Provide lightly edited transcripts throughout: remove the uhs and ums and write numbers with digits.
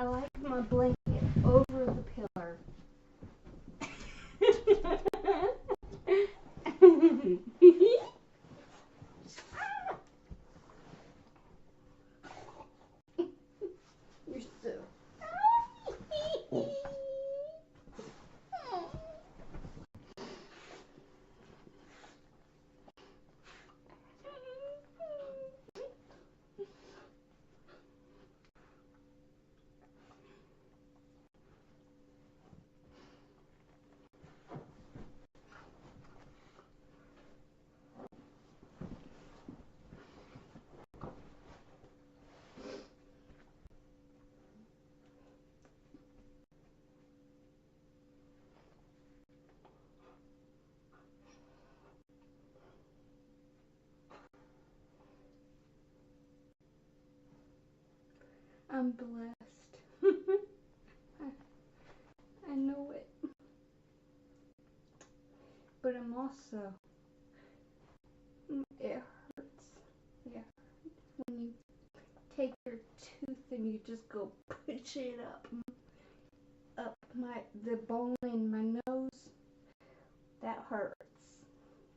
I like my blanket over the pillar. You're so. I'm blessed. I know it. But I'm also, it hurts. Yeah. When you take your tooth and you just go push it up the bone in my nose. That hurts.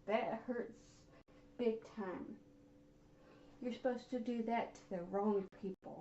That hurts big time. You're supposed to do that to the wrong people.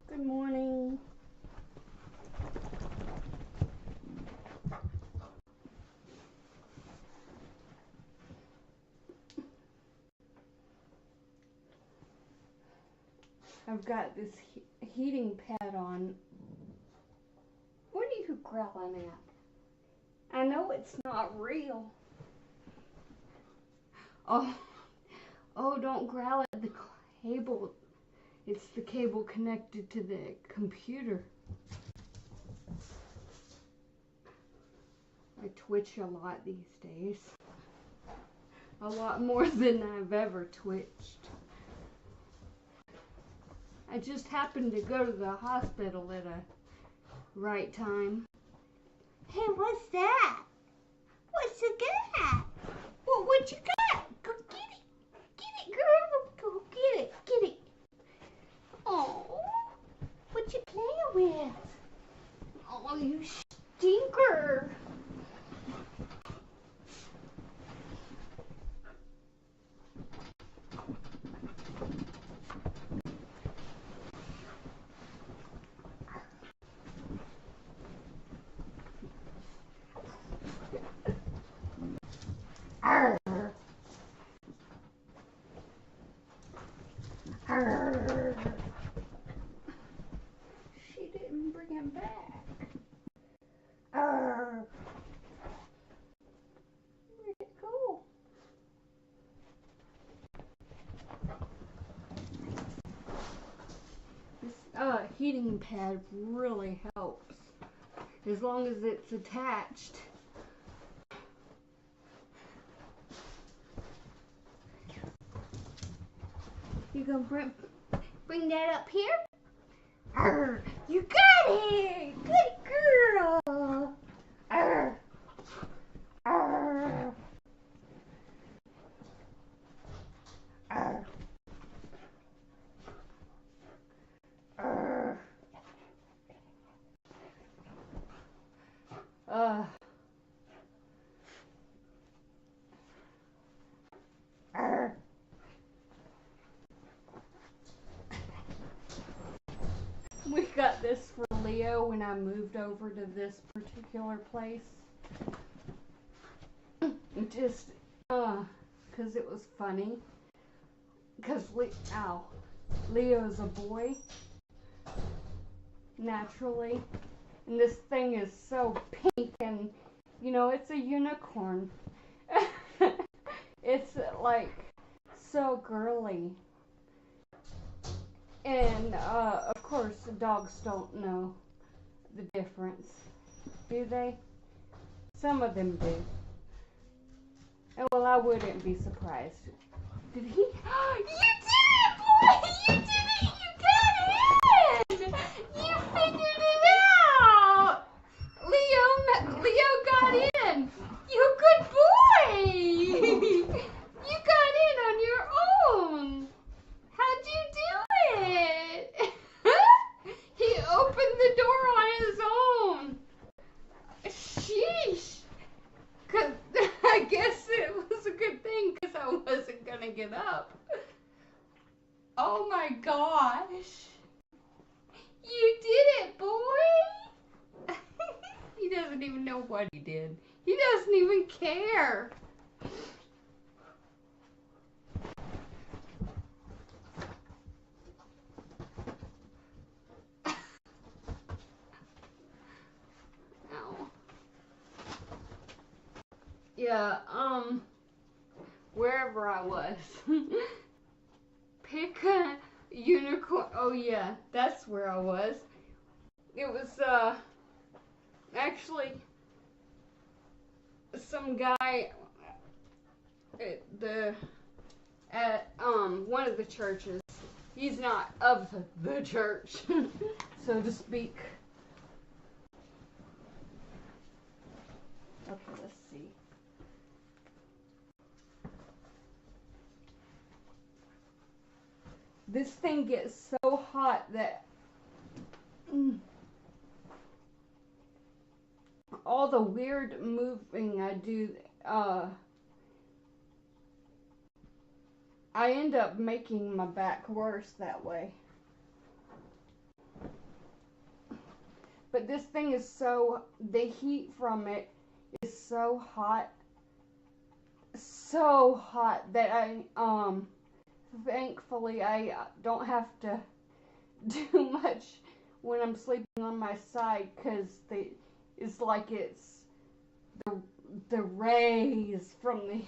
Good morning. I've got this heating pad on. What are you growling at? I know it's not real. Oh, don't growl at the cable. It's the cable connected to the computer. I twitch a lot these days. A lot more than I've ever twitched. I just happened to go to the hospital at a right time. Hey, what's that? What's you got? Well, what you got? Go get it. Get it, girl. Go get it. Get it. Oh, what you playing with? Oh, you stinker. Arr. Arr. She didn't bring him back. Arr. Where'd it go? This heating pad really helps. As long as it's attached. You gonna bring that up here? Arr, you got it! Good girl! Arr, arr, arr, arr. Arr. We got this for Leo when I moved over to this particular place. Just, because it was funny. Because Leo's a boy. naturally. And this thing is so pink and, you know, it's a unicorn. It's like so girly. And, of course, dogs don't know the difference, do they? Some of them do. And, well, I wouldn't be surprised. Did he? You did it, boy! You did it! You got in! You figured it out! Leo got in! You good boy! You got in on your own! How'd you do it? He opened the door on his own! Sheesh! 'Cause I guess it was a good thing because I wasn't gonna get up. Oh my gosh! You did it, boy! He doesn't even know what he did. He doesn't even care. Ow. Yeah, wherever I was. Pick a unicorn. Oh yeah, that's where I was. It was, actually some guy at one of the churches. He's not of the church, so to speak. Okay, let's see. This thing gets so hot that all the weird moving I do, I end up making my back worse that way. But this thing is so, the heat from it is so hot that thankfully I don't have to do much when I'm sleeping on my side, because it's like it's the rays from the,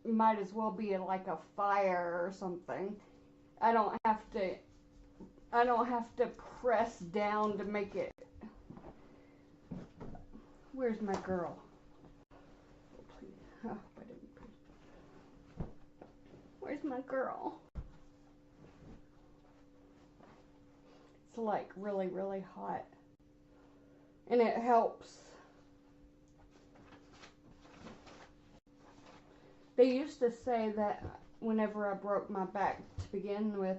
it might as well be like a fire or something. I don't have to press down to make it. Where's my girl? Oh, where's my girl? It's like really, really hot. And it helps. They used to say that whenever I broke my back to begin with,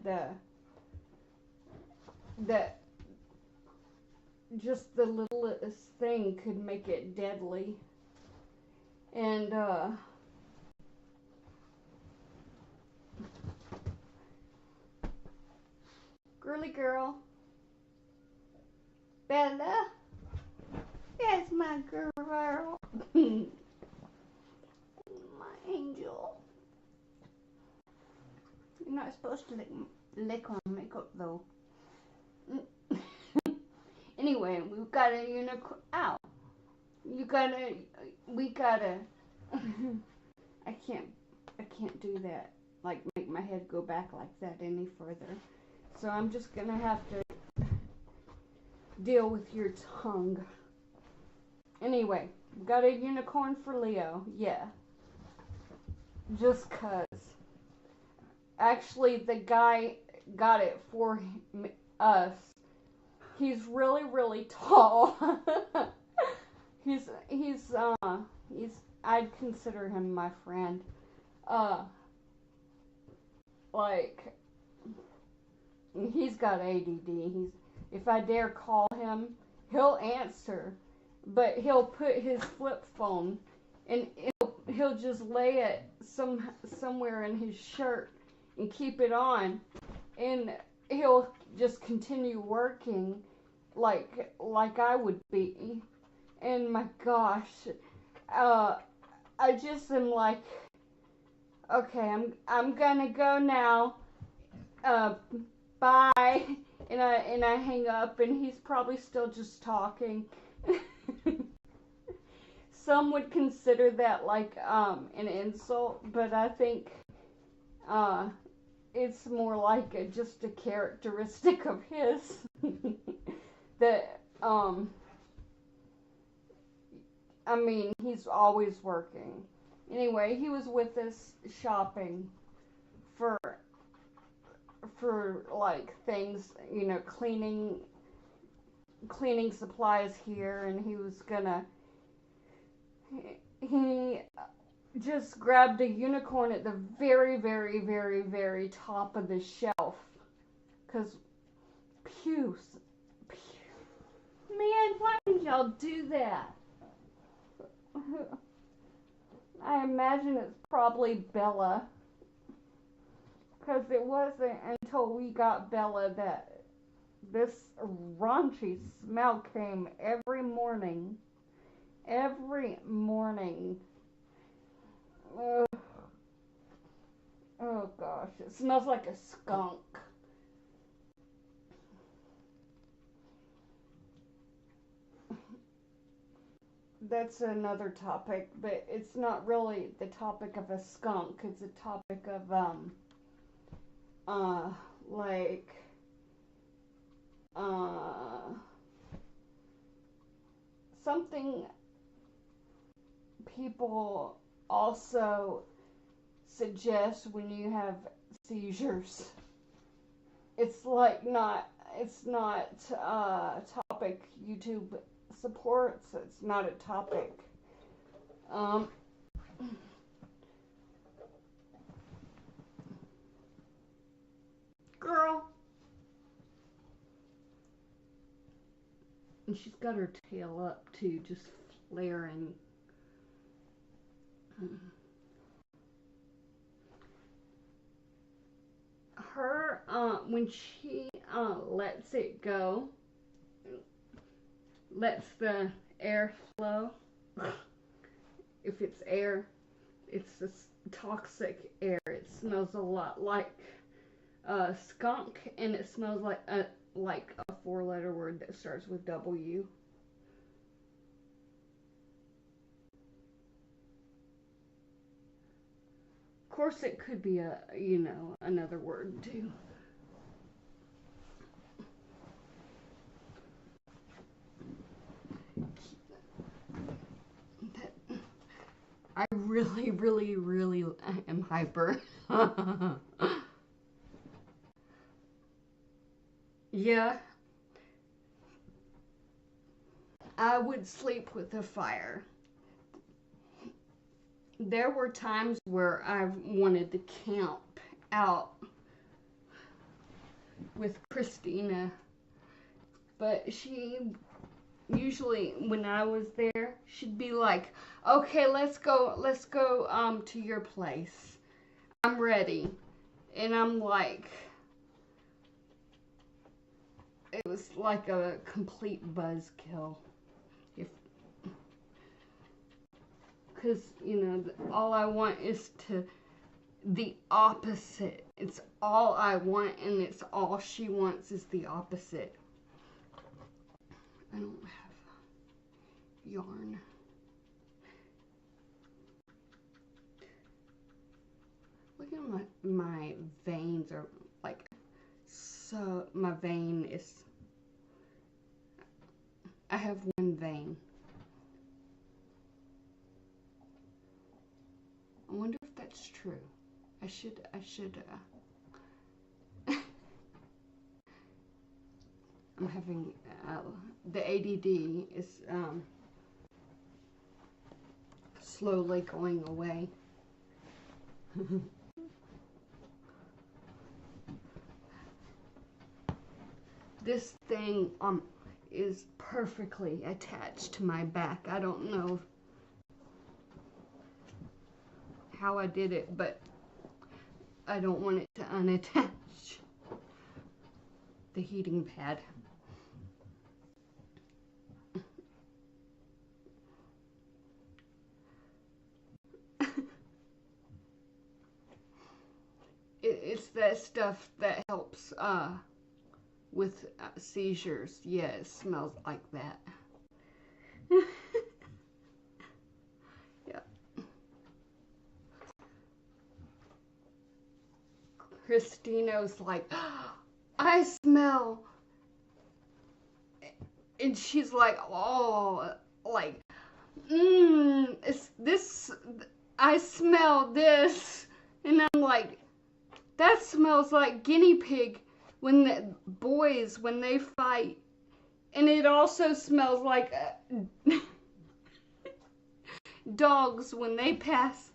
that just the littlest thing could make it deadly. And girly girl, Bella, that's my girl. My angel. You're not supposed to lick on makeup though. Anyway, we've got a unicorn. Ow. We gotta. I can't do that. Like, make my head go back like that any further. So I'm just gonna have to deal with your tongue. Anyway, we got a unicorn for Leo. Yeah. Just 'cause. Actually, the guy got it for us. He's really, really tall. he's I'd consider him my friend. Like, he's got ADD. If I dare call him, he'll answer, but he'll put his flip phone and he'll just lay it somewhere in his shirt and keep it on, and he'll just continue working like I would be. And my gosh, I just am like, okay, I'm gonna go now. Bye. I hang up, and he's probably still just talking. Some would consider that like an insult, but I think it's more like just a characteristic of his that I mean, he's always working. Anyway, he was with us shopping for like things, you know, cleaning supplies here, and he was gonna he just grabbed a unicorn at the very, very, very, very top of the shelf. Cause pew, man, why did y'all do that? I imagine it's probably Bella. Because it wasn't until we got Bella that this raunchy smell came every morning. Every morning. Oh, oh gosh, it smells like a skunk. That's another topic, but it's not really the topic of a skunk. It's a topic of like something people also suggest when you have seizures. It's like it's not a topic YouTube supports. It's not a topic. Girl. And she's got her tail up too, just flaring. Her, when she lets it go, lets the air flow. If it's air, it's this toxic air. It smells a lot like skunk, and it smells like a four-letter word that starts with W. Of course, it could be another word too. I really, really, really am hyper. Yeah. I would sleep with a fire. There were times where I wanted to camp out with Christina, but she usually, when I was there, she'd be like, "Okay, let's go to your place. I'm ready." And I'm like, it was like a complete buzzkill. Because, all I want is the opposite. It's all I want, and it's all she wants is the opposite. I don't have yarn. Look at my veins are like, so my vein is, I have one vein. I wonder if that's true. I should I'm having, the ADD is, slowly going away. This thing, is perfectly attached to my back. I don't know how I did it, but I don't want it to unattach the heating pad. It's that stuff that helps with seizures. Yeah, it smells like that. Yeah. Christina's like, I smell. And she's like, oh, like, it's this, I smell this. And I'm like, that smells like guinea pig when the boys, when they fight. And it also smells like dogs when they pass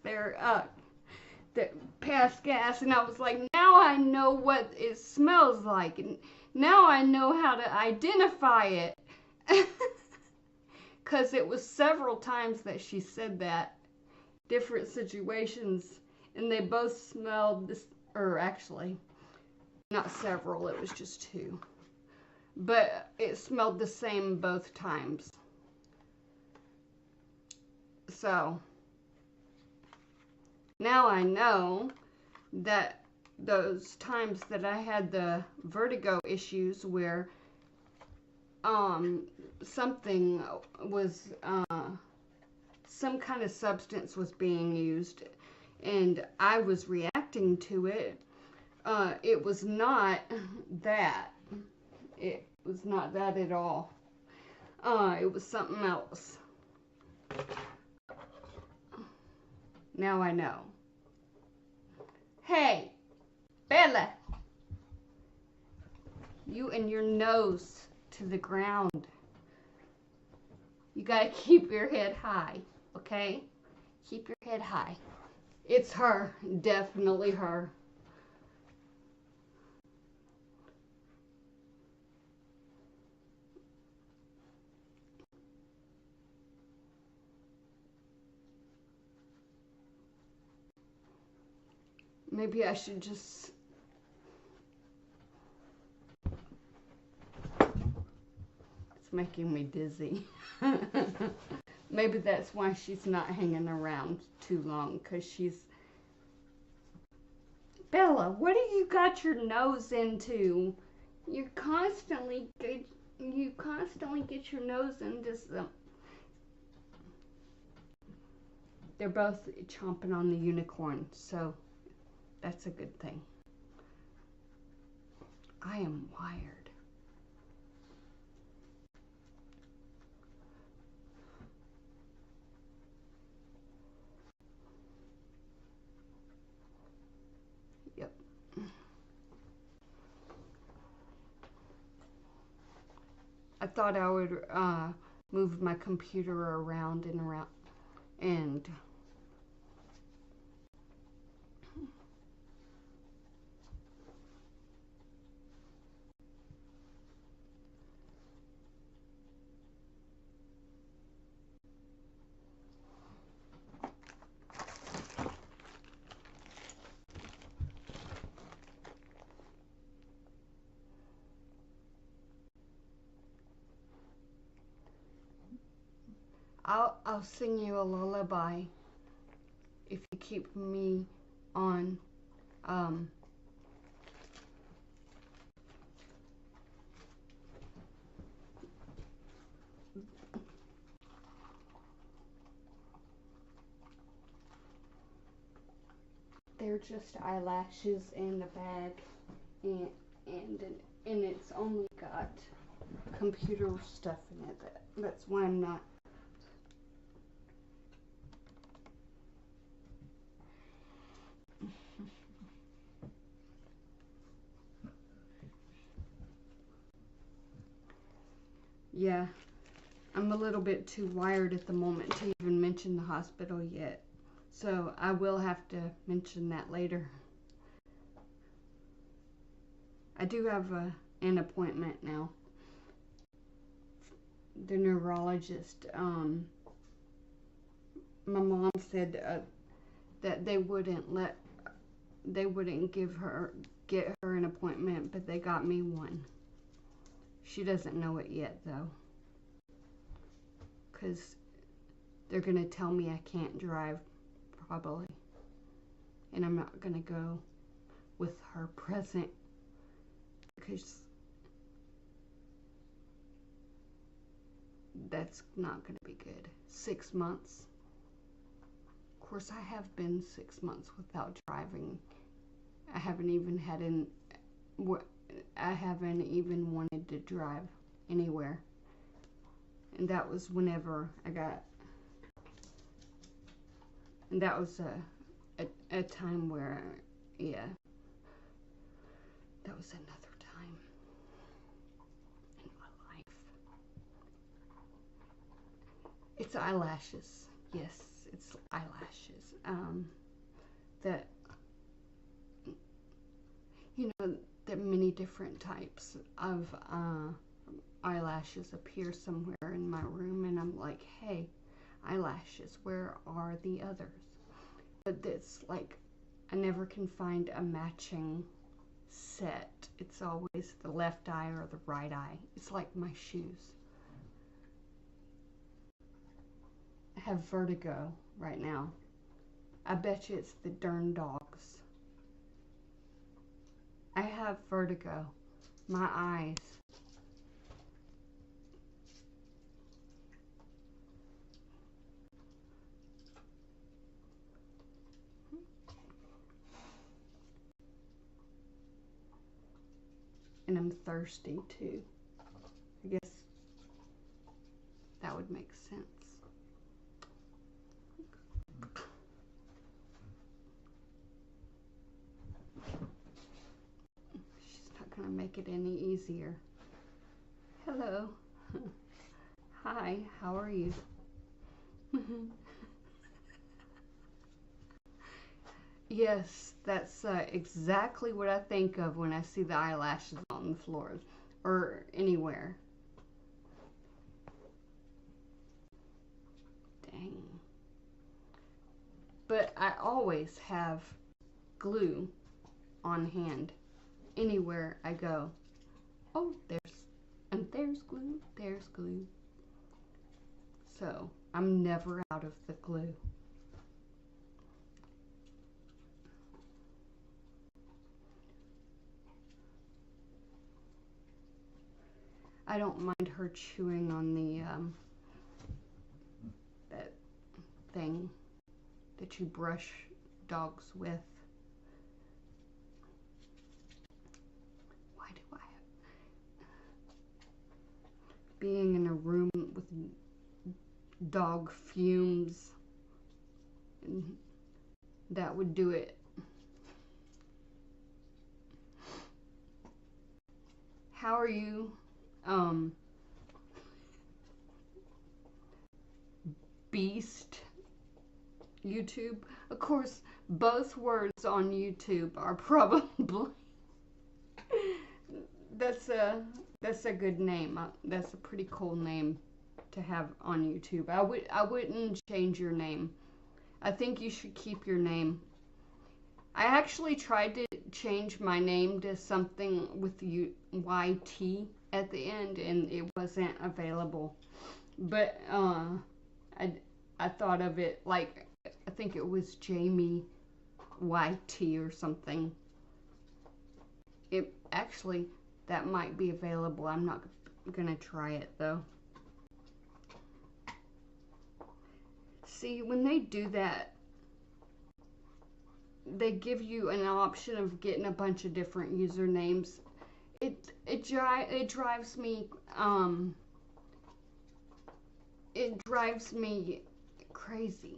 pass gas. And I was like, now I know what it smells like. And now I know how to identify it. Because it was several times that she said that, different situations, and they both smelled this, or actually, not several, it was just two. But it smelled the same both times. So, now I know that those times that I had the vertigo issues where something was, some kind of substance was being used and I was reacting to it, it was not that. It was not that at all. It was something else. Now I know. Hey, Bella, you and your nose to the ground. You gotta keep your head high, okay? Keep your head high. It's her, definitely her. Maybe I should just... It's making me dizzy. Maybe that's why she's not hanging around too long, because she's... Bella, what do you got your nose into? You constantly get your nose into some... They're both chomping on the unicorn, so that's a good thing. I am wired. Yep. I thought I would move my computer around and around, and I'll sing you a lullaby if you keep me on. They're just eyelashes in the bag, and it's only got computer stuff in it. That's why I'm not. Yeah, I'm a little bit too wired at the moment to even mention the hospital yet. So I will have to mention that later. I do have an appointment now. The neurologist, my mom said that they wouldn't get her an appointment, but they got me one. She doesn't know it yet though, because they're gonna tell me I can't drive probably, and I'm not gonna go with her present because that's not going to be good. 6 months. Of course, I have been 6 months without driving. I haven't even wanted to drive anywhere. And that was whenever I got, and that was a time where, yeah, that was another time in my life. It's eyelashes. Yes, it's eyelashes. That, you know, that many different types of eyelashes appear somewhere in my room, and I'm like, hey, eyelashes, where are the others? But it's like, I never can find a matching set. It's always the left eye or the right eye. It's like my shoes. I have vertigo right now. I bet you it's the darn dogs. I have vertigo. My eyes. And I'm thirsty too. I guess that would make sense. She's not gonna make it any easier. Hello. Hi, how are you? Yes, that's exactly what I think of when I see the eyelashes on the floor or anywhere. Dang. But I always have glue on hand anywhere I go. Oh, there's glue, there's glue. So I'm never out of the glue. I don't mind her chewing on the that thing that you brush dogs with. Why do I have... Being in a room with dog fumes, that would do it. How are you? Beast YouTube. Of course, both words on YouTube are probably that's a good name. That's a pretty cool name to have on YouTube. I wouldn't change your name. I think you should keep your name. I actually tried to change my name to something with YT at the end, and it wasn't available. But I thought of it like, I think it was Jamie YT or something. It actually, that might be available. I'm not gonna try it though. See, when they do that, they give you an option of getting a bunch of different usernames. It drives me crazy.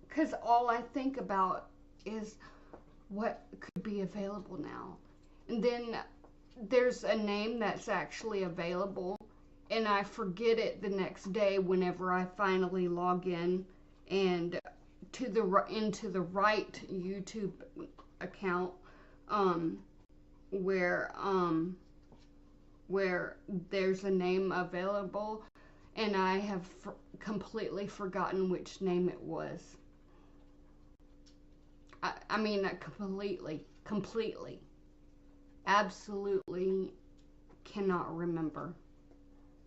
Because all I think about is what could be available now. And then there's a name that's actually available, and I forget it the next day whenever I finally log in and into the right YouTube account, where there's a name available, and I have completely forgotten which name it was. I mean, completely, absolutely cannot remember.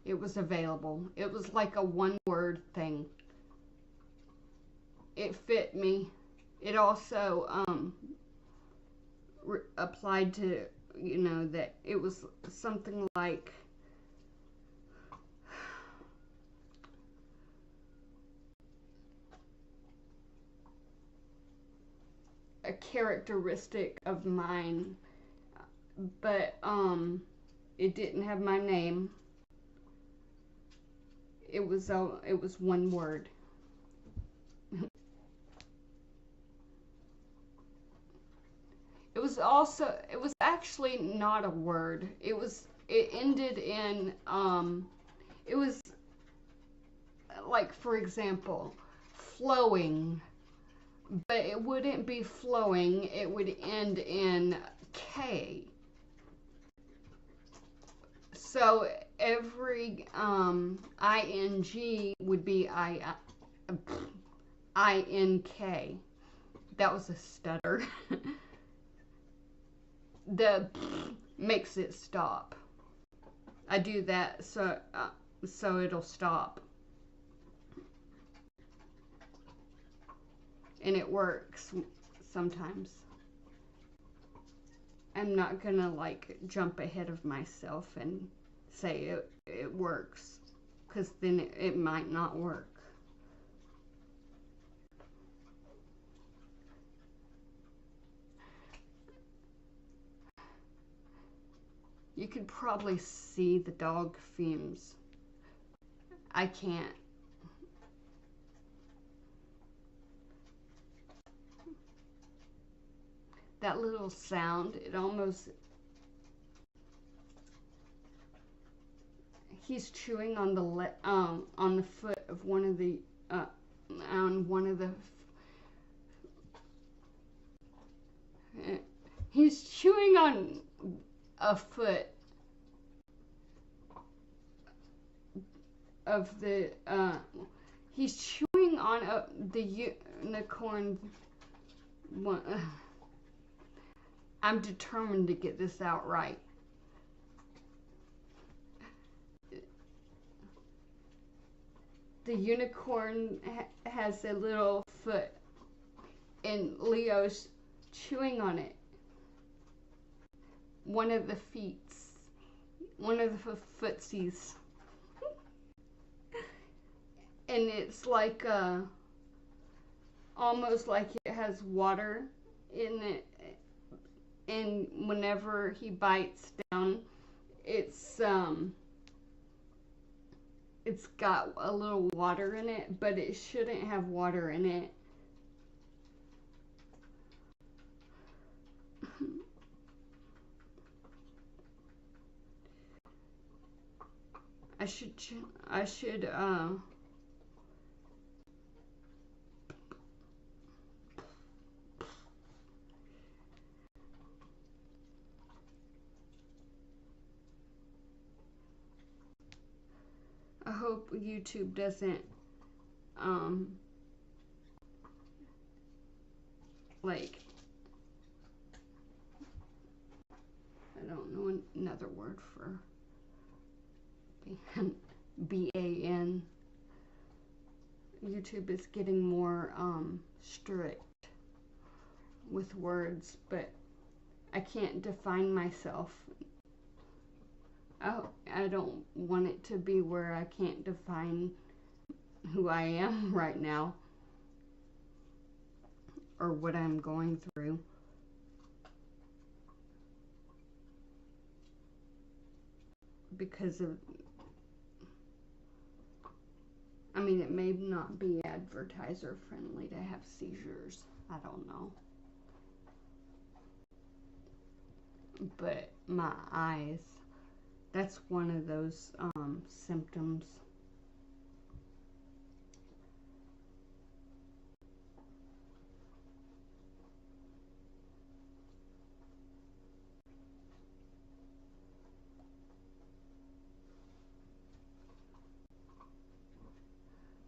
It was available. It was like a one-word thing. It fit me. It also applied to you know, that it was something like a characteristic of mine, but it didn't have my name. It was one word. It was actually not a word. It ended in it was like, for example, flowing, but it wouldn't be flowing. It would end in K. So every ing would be ink. That was a stutter. The makes it stop. I do that so it'll stop, and it works sometimes. I'm not gonna like jump ahead of myself and say it works, because then it might not work. You could probably see the dog fumes. I can't. That little sound, it almost... He's chewing on the foot of one of the on one of the... He's chewing on a foot of the he's chewing on the unicorn one. I'm determined to get this out right. The unicorn has a little foot, and Leo's chewing on it. One of the feets. One of the footsies. And it's like almost like it has water in it, and whenever he bites down, it's got a little water in it, but it shouldn't have water in it. I should I hope YouTube doesn't like, I don't know another word for ban. YouTube is getting more strict with words, but I can't define myself. I don't want it to be where I can't define who I am right now or what I'm going through. Because of, I mean, it may not be advertiser friendly to have seizures. I don't know. But my eyes, that's one of those symptoms.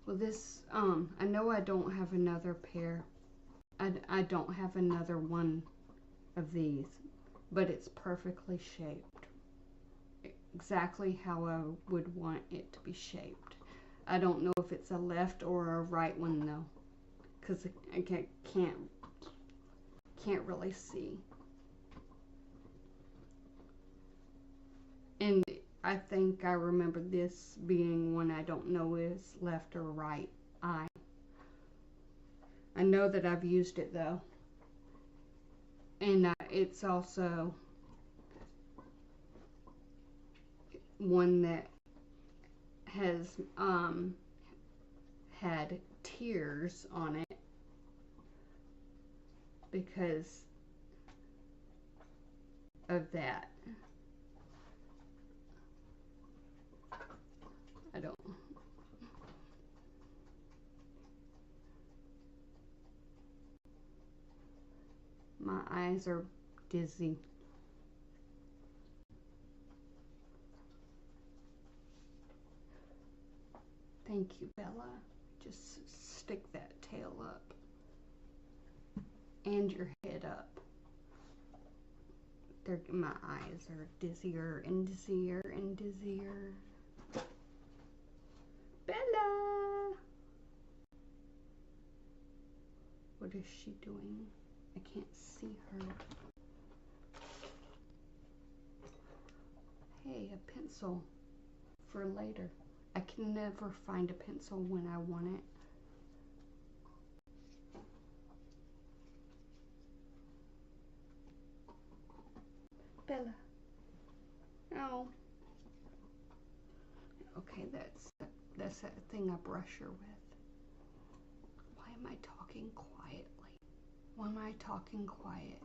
Well, this, I know I don't have another pair. I don't have another one of these, but it's perfectly shaped. Exactly how I would want it to be shaped. I don't know if it's a left or a right one though, because I can't really see. I think I remember this being one I don't know is left or right eye. I know that I've used it though. And it's also one that has had tears on it because of that. I don't. My eyes are dizzy. Thank you, Bella. Just stick that tail up and your head up. My eyes are dizzier and dizzier and dizzier. Bella! What is she doing? I can't see her. Hey, a pencil for later. I can never find a pencil when I want it. Bella. Oh. Okay, that's that thing I brush her with. Why am I talking quietly? Why am I talking quiet?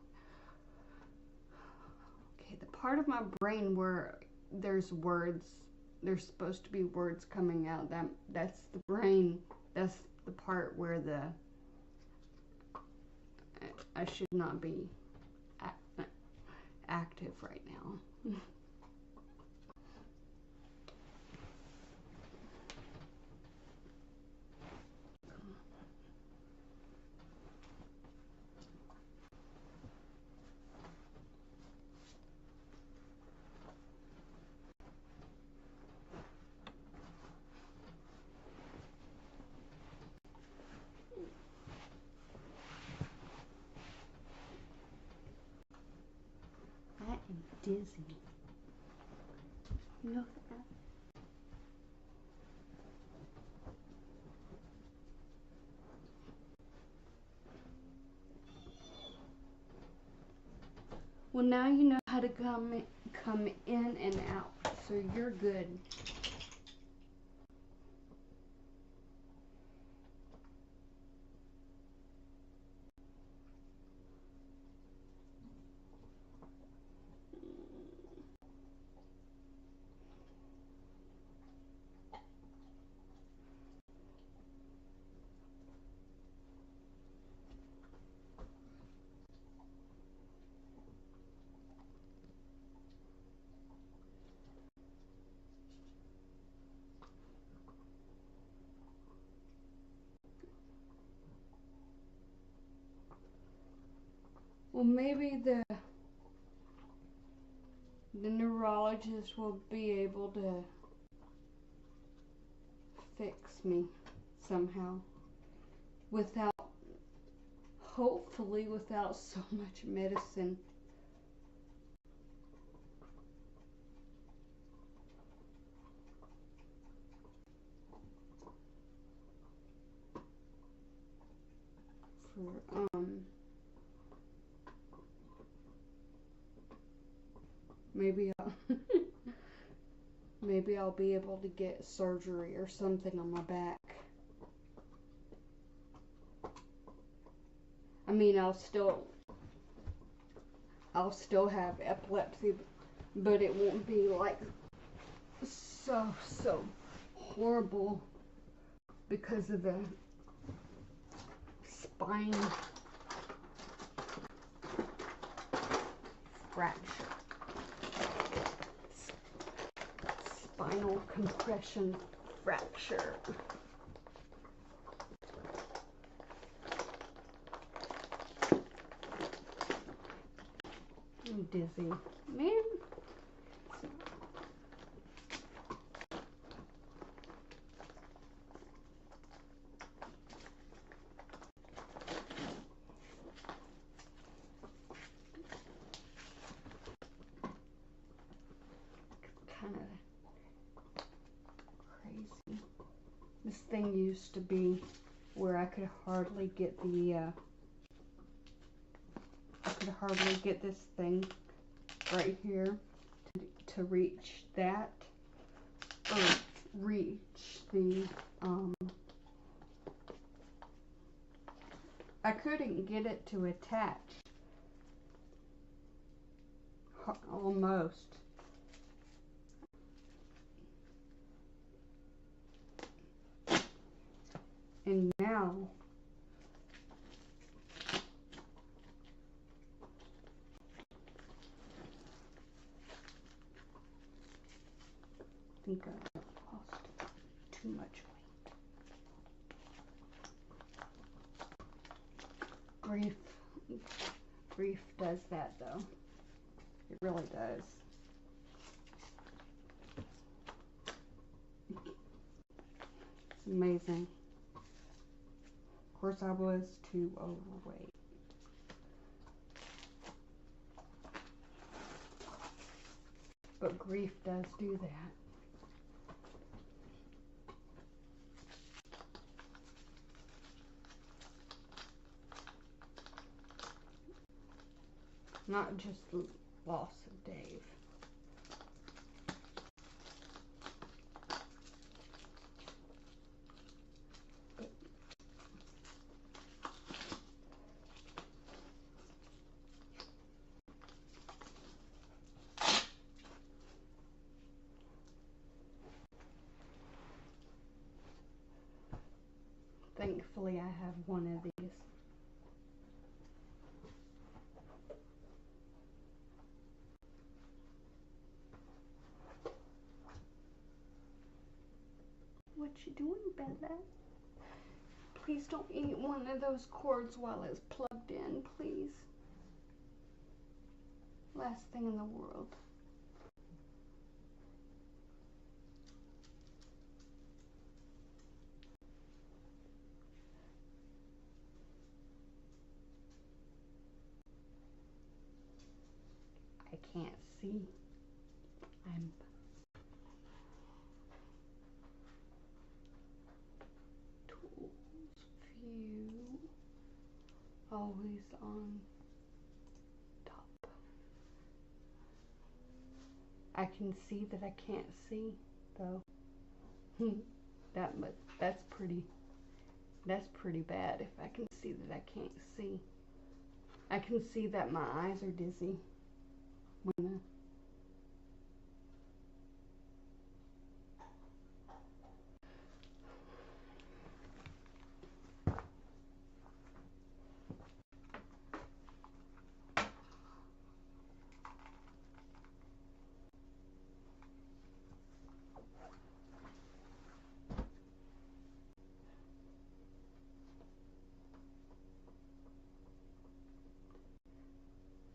Okay, the part of my brain where there's words, there's supposed to be words coming out. That's the brain. That's the part where I should not be active right now. I am dizzy. You know that? Well, now you know how to come in and out, so you're good. Well, maybe the neurologist will be able to fix me somehow without, hopefully without so much medicine. For maybe I'll be able to get surgery or something on my back. I mean, I'll still have epilepsy, but it won't be like so horrible because of the spine fracture. Spinal compression fracture. I'm dizzy. Man. Kind of this thing used to be where I could hardly get this thing right here to reach that, or reach the, I couldn't get it to attach, almost. And now, I think I lost too much weight. Grief does that though. It really does. It's amazing. Of course, I was too overweight. But grief does do that. Not just the loss of Dave. Thankfully, I have one of these. What you doing, Bella? Please don't eat one of those cords while it's plugged in, please. Last thing in the world. I can't see. I'm tools, view, always on top. I can see that I can't see though. That's pretty bad if I can see that I can't see. I can see that my eyes are dizzy when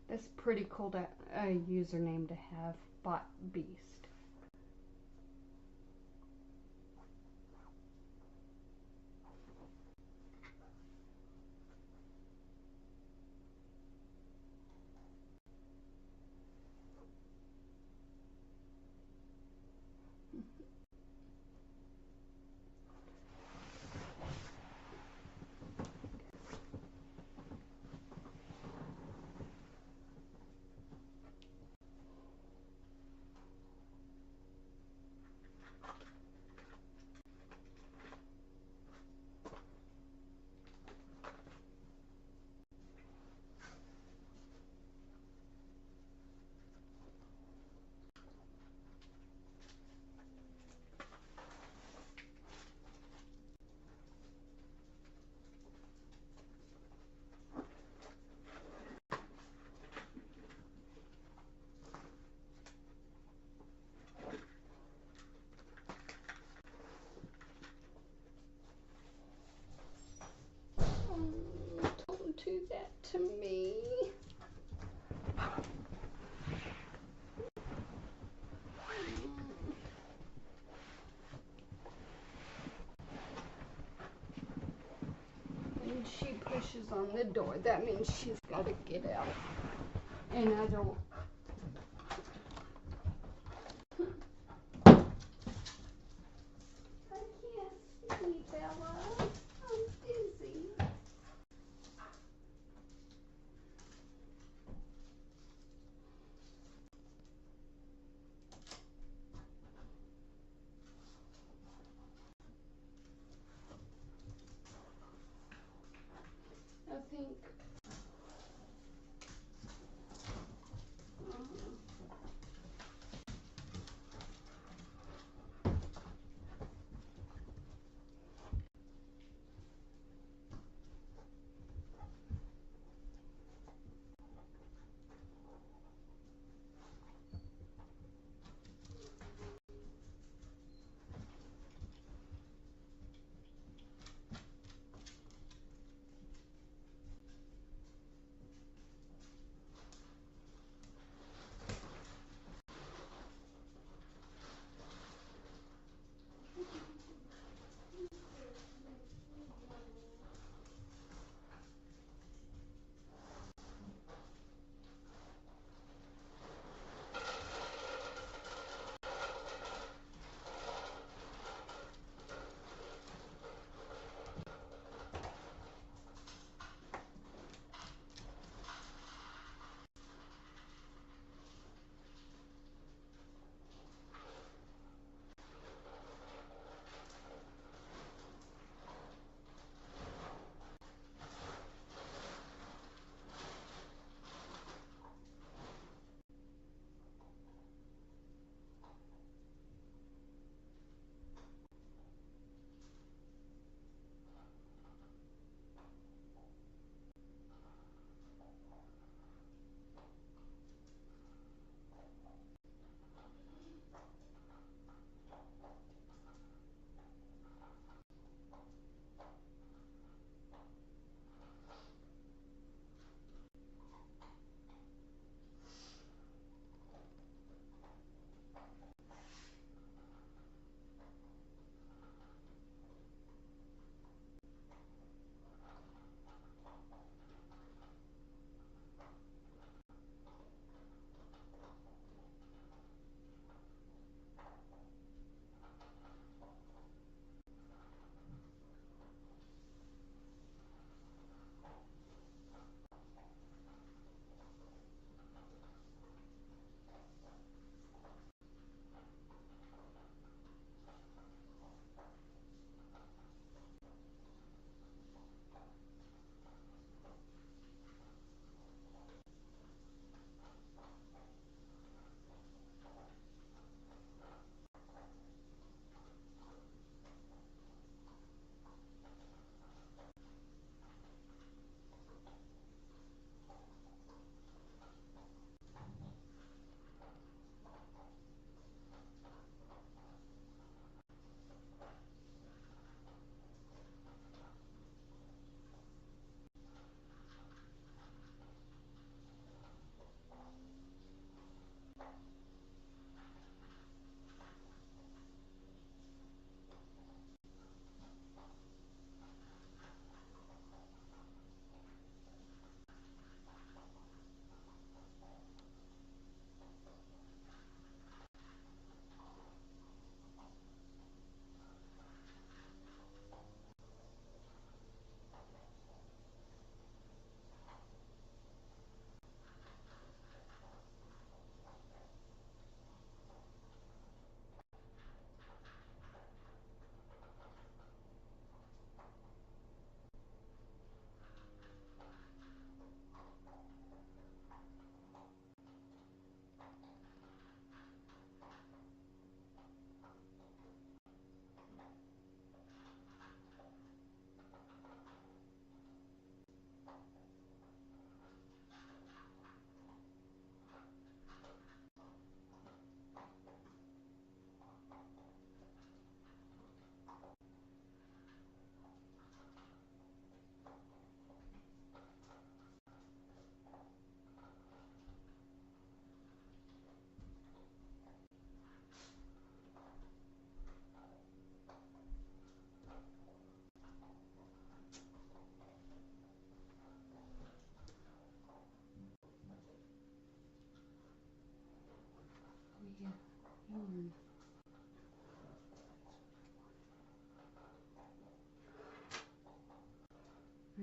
that's pretty cool to a username to have, Bot Beast. Don't do that to me. When she pushes on the door, that means she's got to get out. And I don't. I can't see.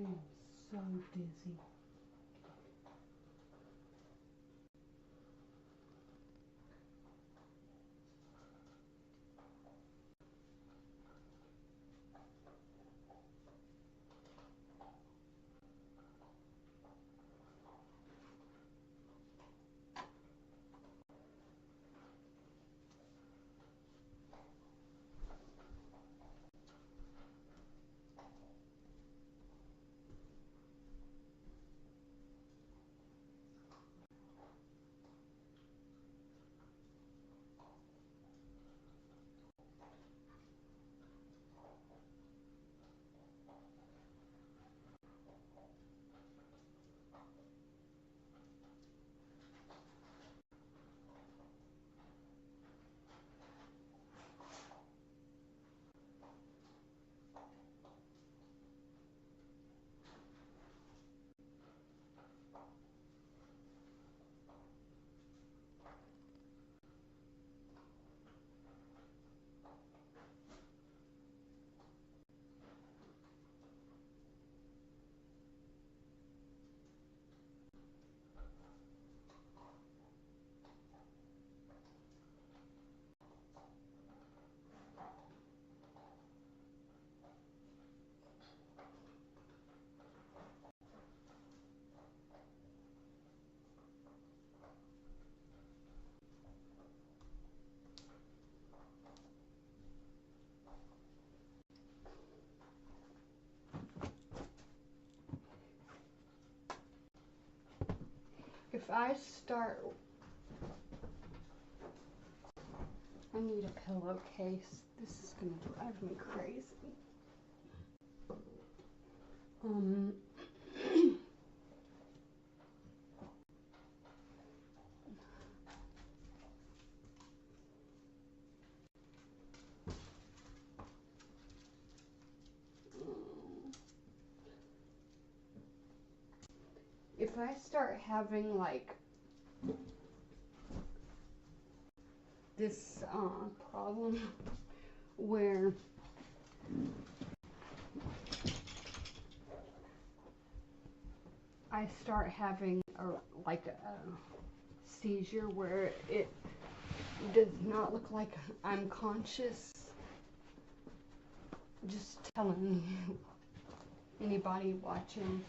am so dizzy. If I start, I need a pillowcase. This is gonna drive me crazy. If I start having like this problem where I start having a seizure where it does not look like I'm conscious, just telling you, anybody watching,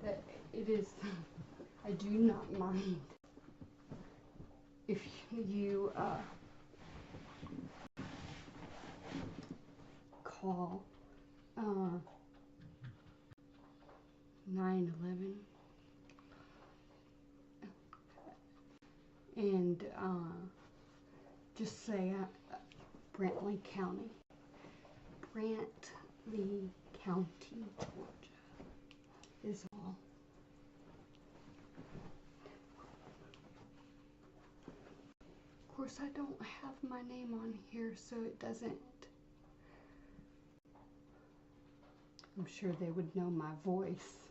that it is, I do not mind if you call 911 and just say Brantley County, Georgia is all. Of course, I don't have my name on here, so it doesn't. I'm sure they would know my voice.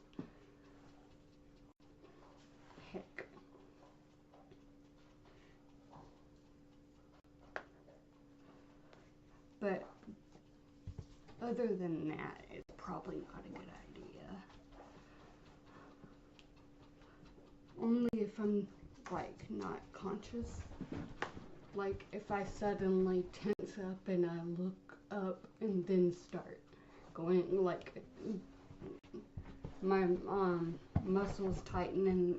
Heck. But other than that, it's probably not a good idea. Only if I'm like not conscious. Like if I suddenly tense up and I look up and then start going, like my muscles tighten, and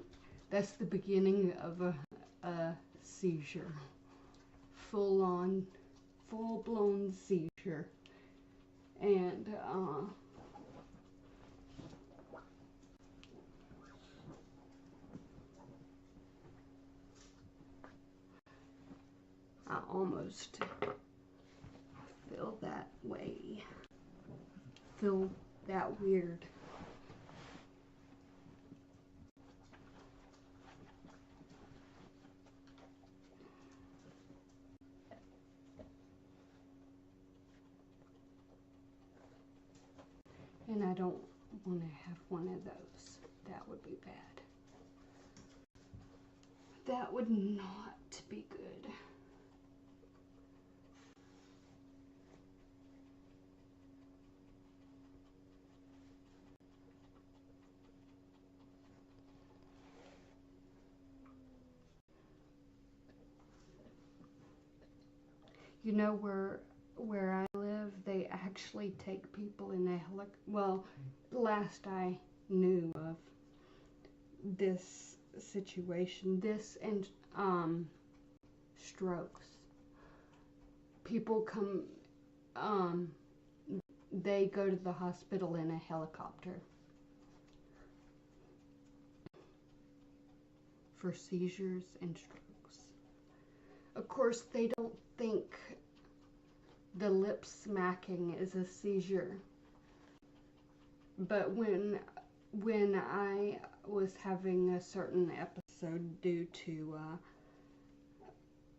that's the beginning of a seizure. Full-blown seizure. And I almost feel that way. Feel that weird. And I don't want to have one of those. That would be bad. That would not be good. You know where I live, they actually take people in a well, last I knew of this situation, this and strokes. People come, they go to the hospital in a helicopter for seizures and strokes. Of course, they don't think the lip smacking is a seizure. But when I was having a certain episode due to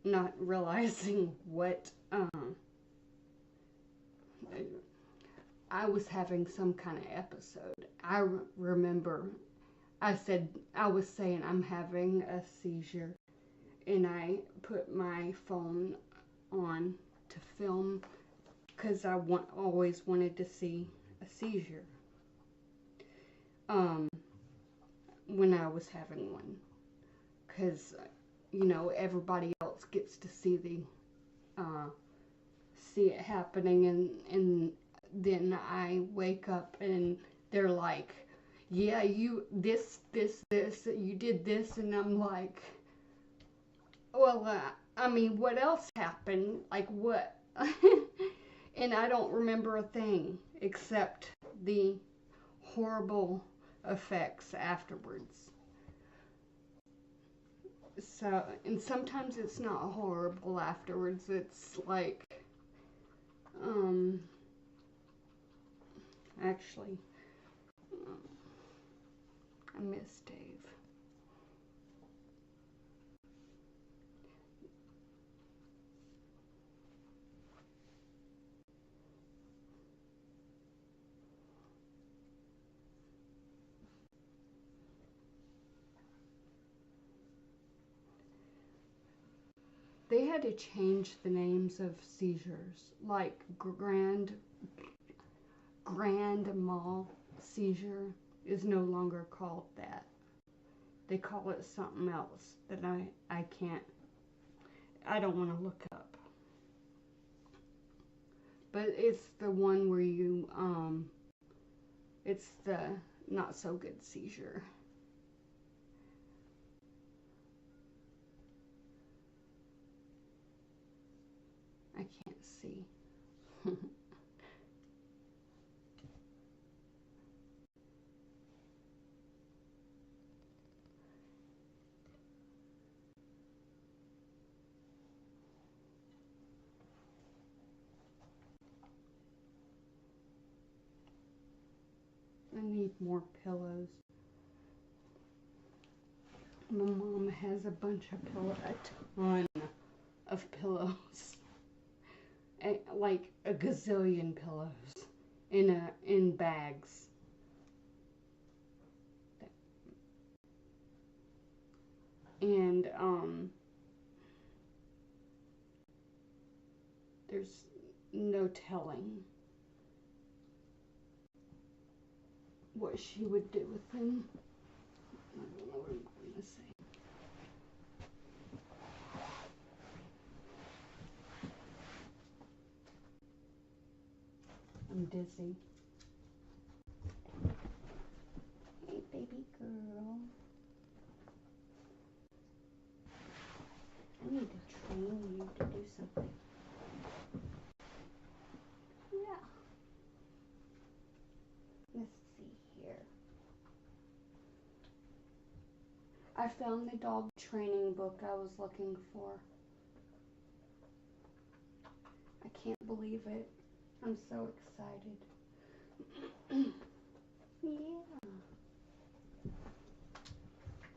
not realizing what I was having some kind of episode. I remember I was saying I'm having a seizure, and I put my phone on to film because I always wanted to see a seizure when I was having one, because everybody else gets to see it happening, and then I wake up and they're like, yeah, you this you did this, and I'm like, well, I mean, what else happened? Like, what? And I don't remember a thing except the horrible effects afterwards. So, and sometimes it's not horrible afterwards. It's like, actually, I miss Dave. They had to change the names of seizures, like grand mal seizure is no longer called that. They call it something else that I don't want to look up. But it's the one where you, it's the not so good seizure. I can't see. I need more pillows. My mom has a ton of pillows, like a gazillion pillows in bags. And there's no telling what she would do with them. I don't know what I'm going to say. I'm dizzy. Hey, baby girl. I need to train you to do something. Yeah. Let's see here. I found the dog training book I was looking for. I can't believe it. I'm so excited. Yeah.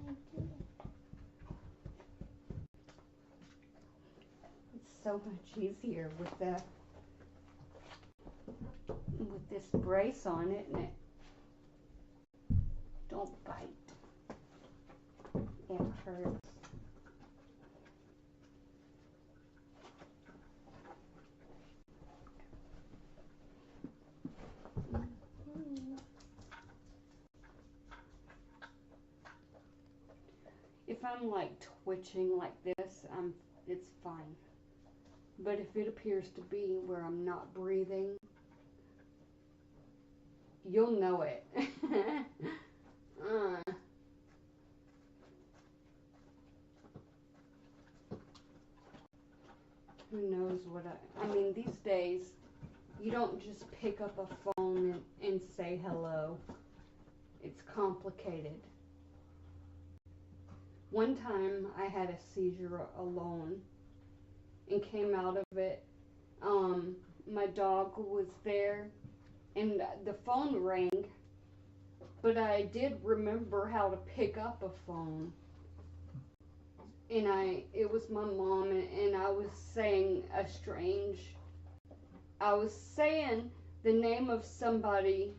I did. It's so much easier with this brace on it, and it don't bite. It hurts. If I'm like twitching like this, it's fine. But if it appears to be where I'm not breathing, you'll know it. uh, who knows what I mean, these days, you don't just pick up a phone and say hello. It's complicated. One time I had a seizure alone and came out of it. My dog was there and the phone rang, but I did remember how to pick up a phone. And it was my mom, and I was saying I was saying the name of somebody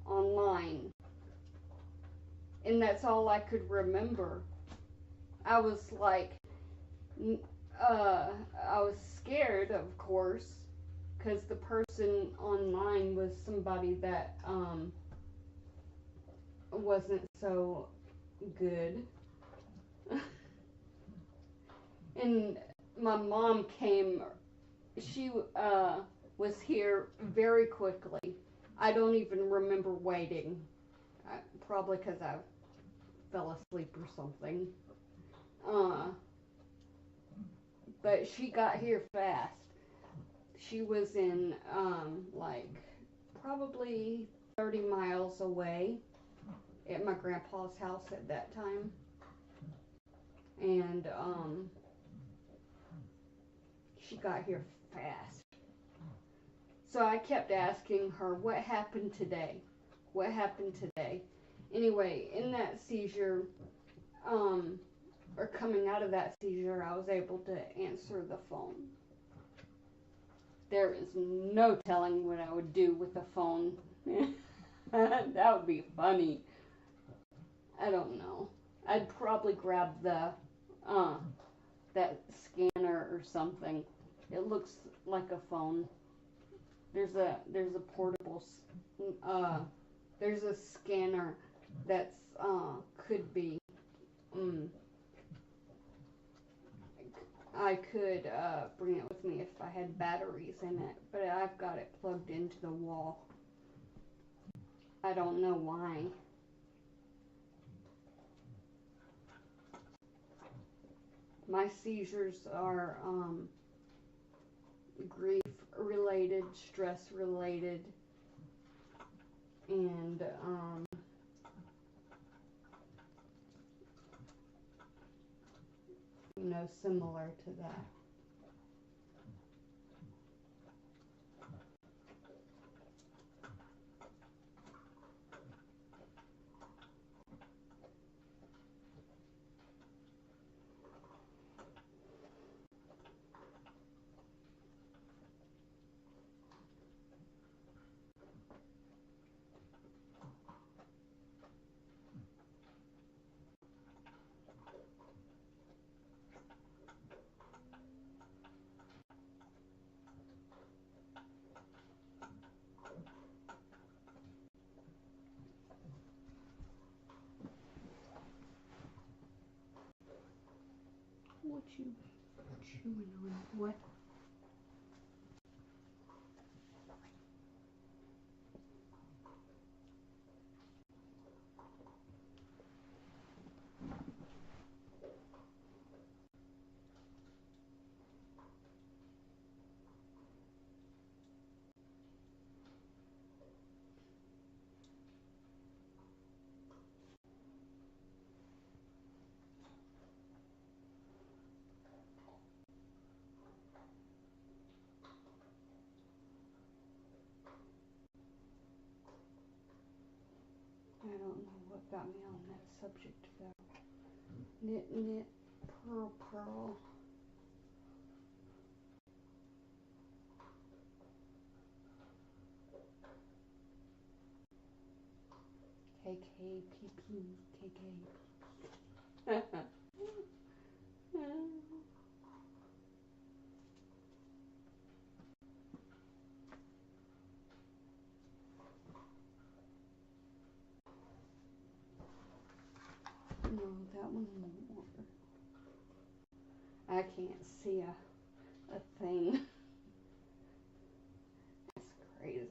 online, and that's all I could remember. I was like, I was scared, of course, because the person online was somebody that wasn't so good. And my mom came, she was here very quickly. I don't even remember waiting, probably because I fell asleep or something. But she got here fast. She was in like probably 30 miles away at my grandpa's house at that time. And she got here fast. So I kept asking her, what happened today? What happened today? Anyway, in that seizure, or coming out of that seizure, I was able to answer the phone. There is no telling what I would do with a phone. That would be funny. I don't know. I'd probably grab the that scanner or something. It looks like a phone. There's a portable there's a scanner that's could be I could bring it with me if I had batteries in it, but I've got it plugged into the wall. I don't know why. My seizures are grief related, stress related, and similar to that. What you chewing on? What? I don't know what got me on that subject though. Knit, knit, purl, purl. KKPP, KK. No, that one won't work. I can't see a thing. It's crazy.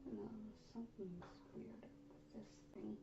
No, something's weird with this thing.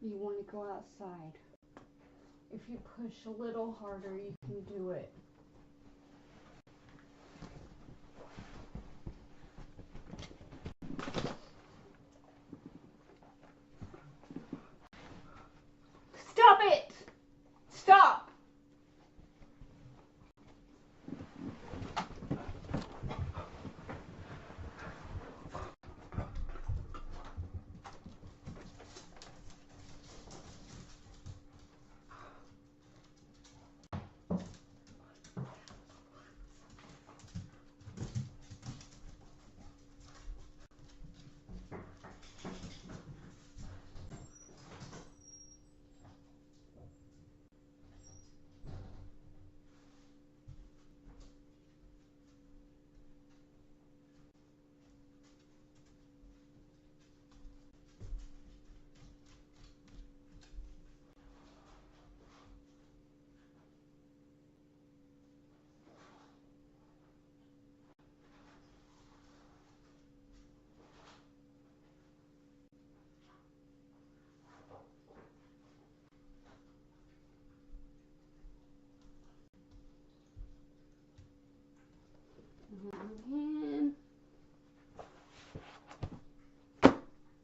You want to go outside. If you push a little harder, you can do it. Stop it! Stop! Again.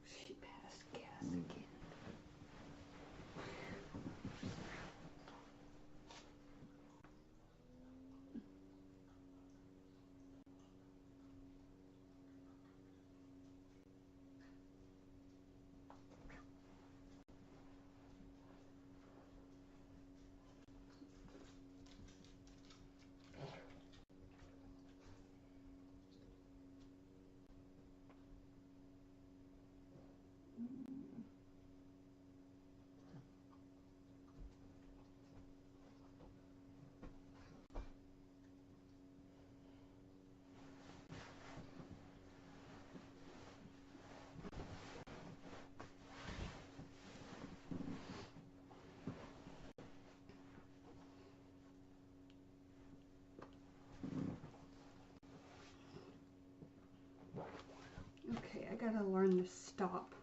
She passed gas again. Okay, I gotta learn to stop.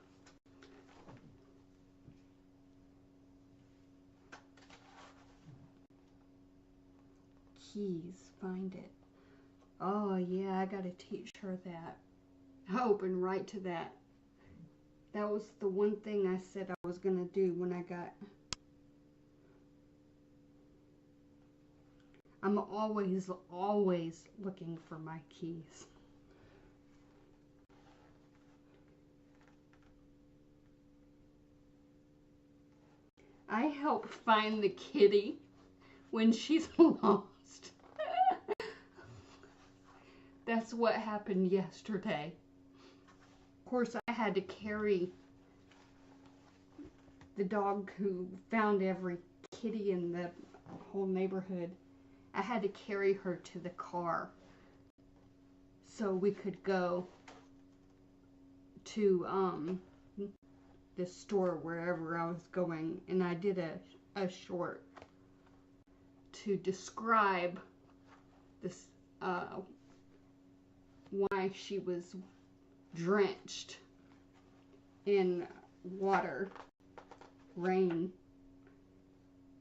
Keys, find it. Oh yeah, I gotta teach her that. I opened right to that. That was the one thing I said I was gonna do when I got... I'm always looking for my keys. I help find the kitty when she's lost. That's what happened yesterday. Of course, I had to carry the dog who found every kitty in the whole neighborhood. I had to carry her to the car so we could go to the store wherever I was going, and I did a short to describe this why she was drenched in water, rain,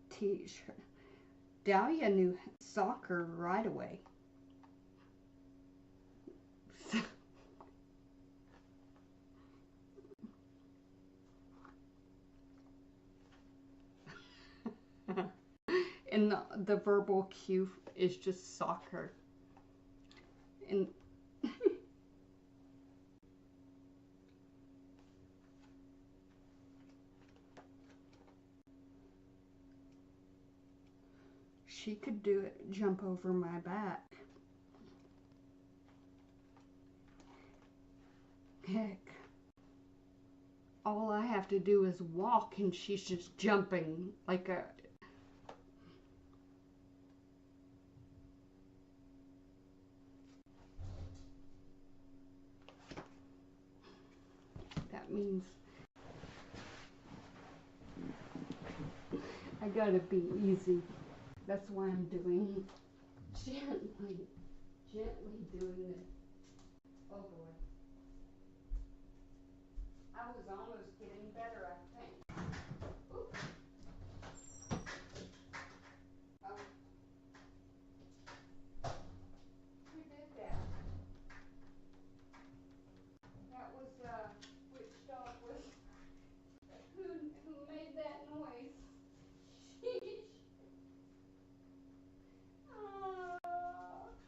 t-shirt. Dahlia knew soccer right away. And the verbal cue is just soccer. And she could do it, jump over my back. Heck, all I have to do is walk and she's just jumping like a... That means I gotta be easy. That's why I'm doing gently doing it. Oh boy. I was almost getting better, I think. Oops. Oh. Who did that? That was, which dog was, who made that noise? Sheesh. Oh,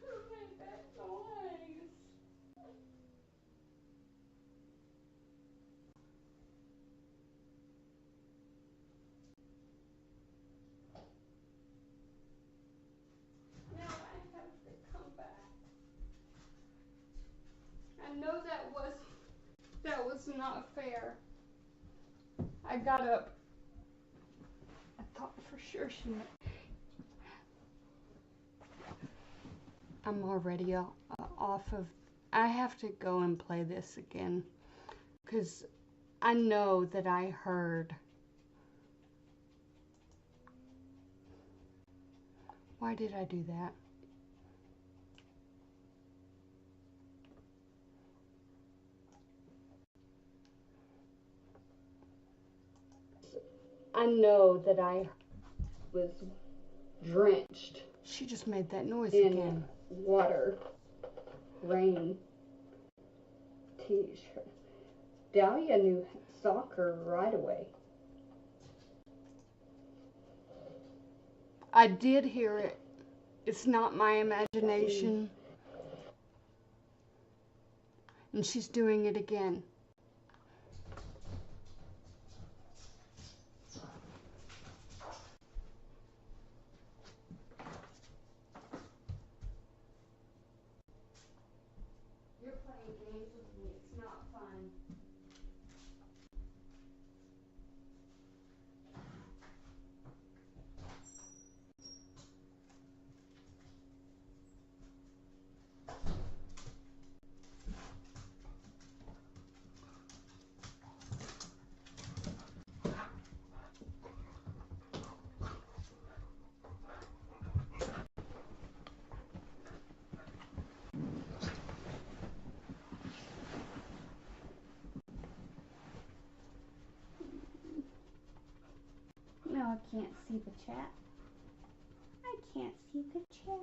who made that noise? Now I have to come back. I know that was not fair. I got up. I thought for sure she might. I'm already off of. I have to go and play this again because I know that I heard. Why did I do that? I know that I was drenched. She just made that noise again. Water, rain, t-shirt. Dahlia knew soccer right away. I did hear it. It's not my imagination. And she's doing it again. You're playing games with me. It's not fun. No, I can't see the chat. I can't see the chat.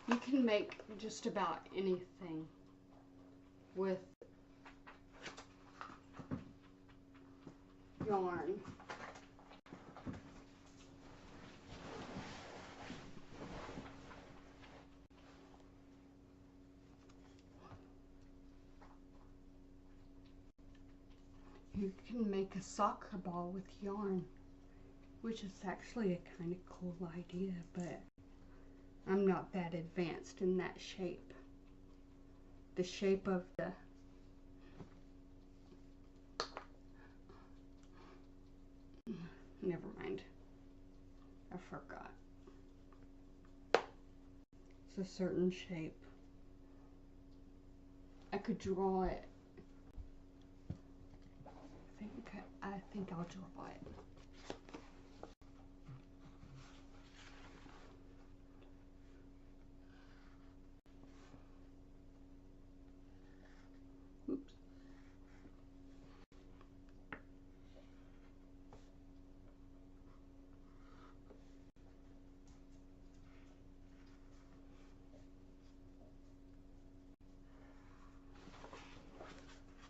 You can make just about anything with yarn. You can make a soccer ball with yarn, which is actually a kind of cool idea, but I'm not that advanced in that shape. The shape of the never mind. I forgot. It's a certain shape. I could draw it. I think I'll draw it. Oops.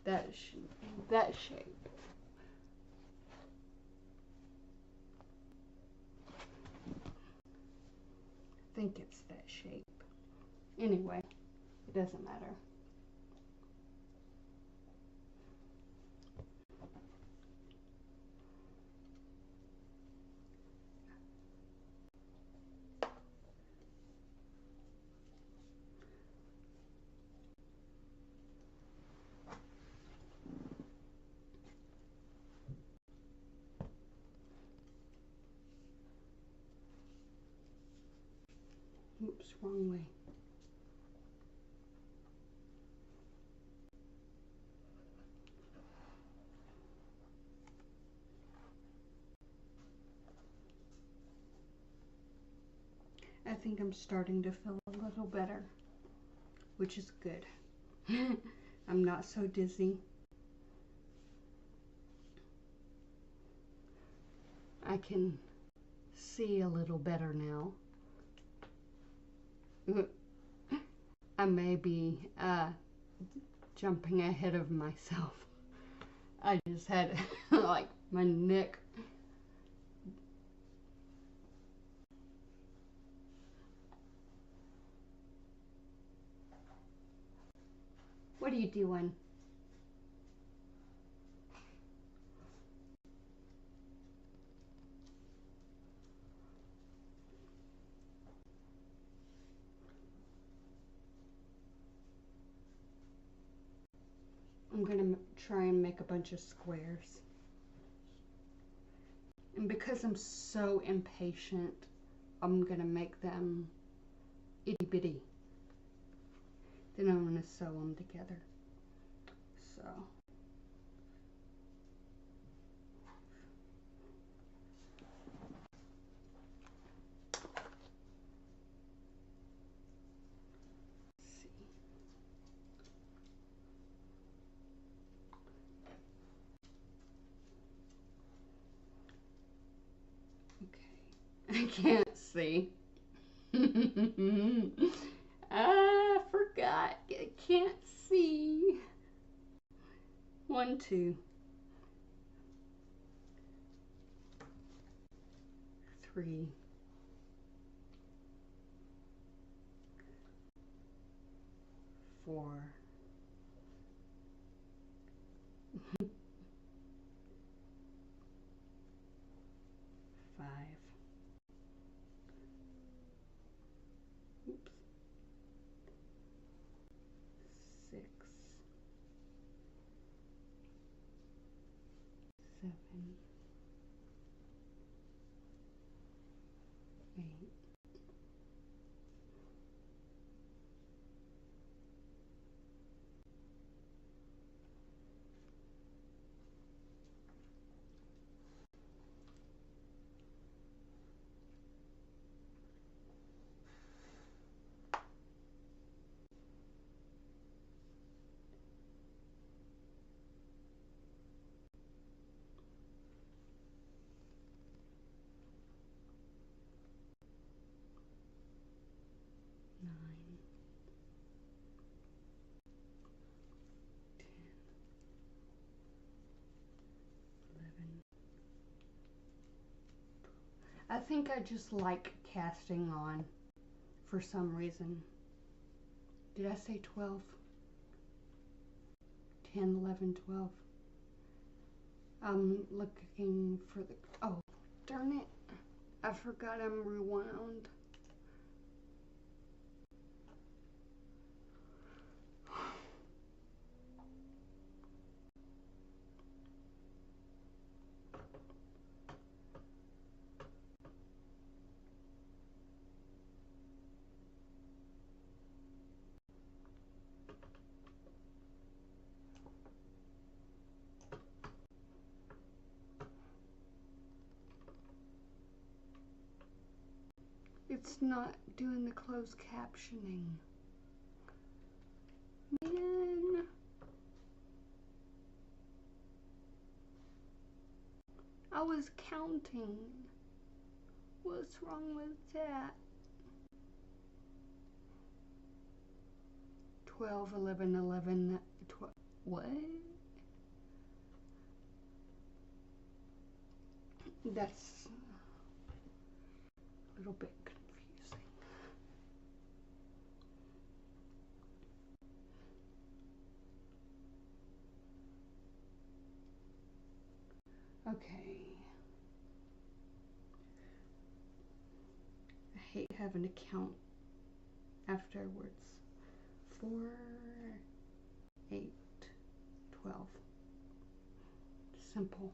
That shape. I think it's that shape. Anyway, it doesn't matter. Oops, wrong way. I think I'm starting to feel a little better, which is good. I'm not so dizzy. I can see a little better now. I may be jumping ahead of myself. I just had like my neck. What are you doing? I'm gonna try and make a bunch of squares. And because I'm so impatient, I'm gonna make them itty bitty. Then I'm gonna sew them together. So. I can't see. I forgot. I can't see. 1, 2, 3, 4, 5. Oops. 6, 7, 8, 9, I think I just like casting on for some reason. Did I say 12? 10, 11, 12. I'm looking for the... Oh, darn it. I forgot I'm rewound. It's not doing the closed captioning. Man. I was counting. What's wrong with that? 12, 11, 11, 12. What? That's a little bit confusing. Okay. I hate having to count afterwards. 4, 8, 12. Simple.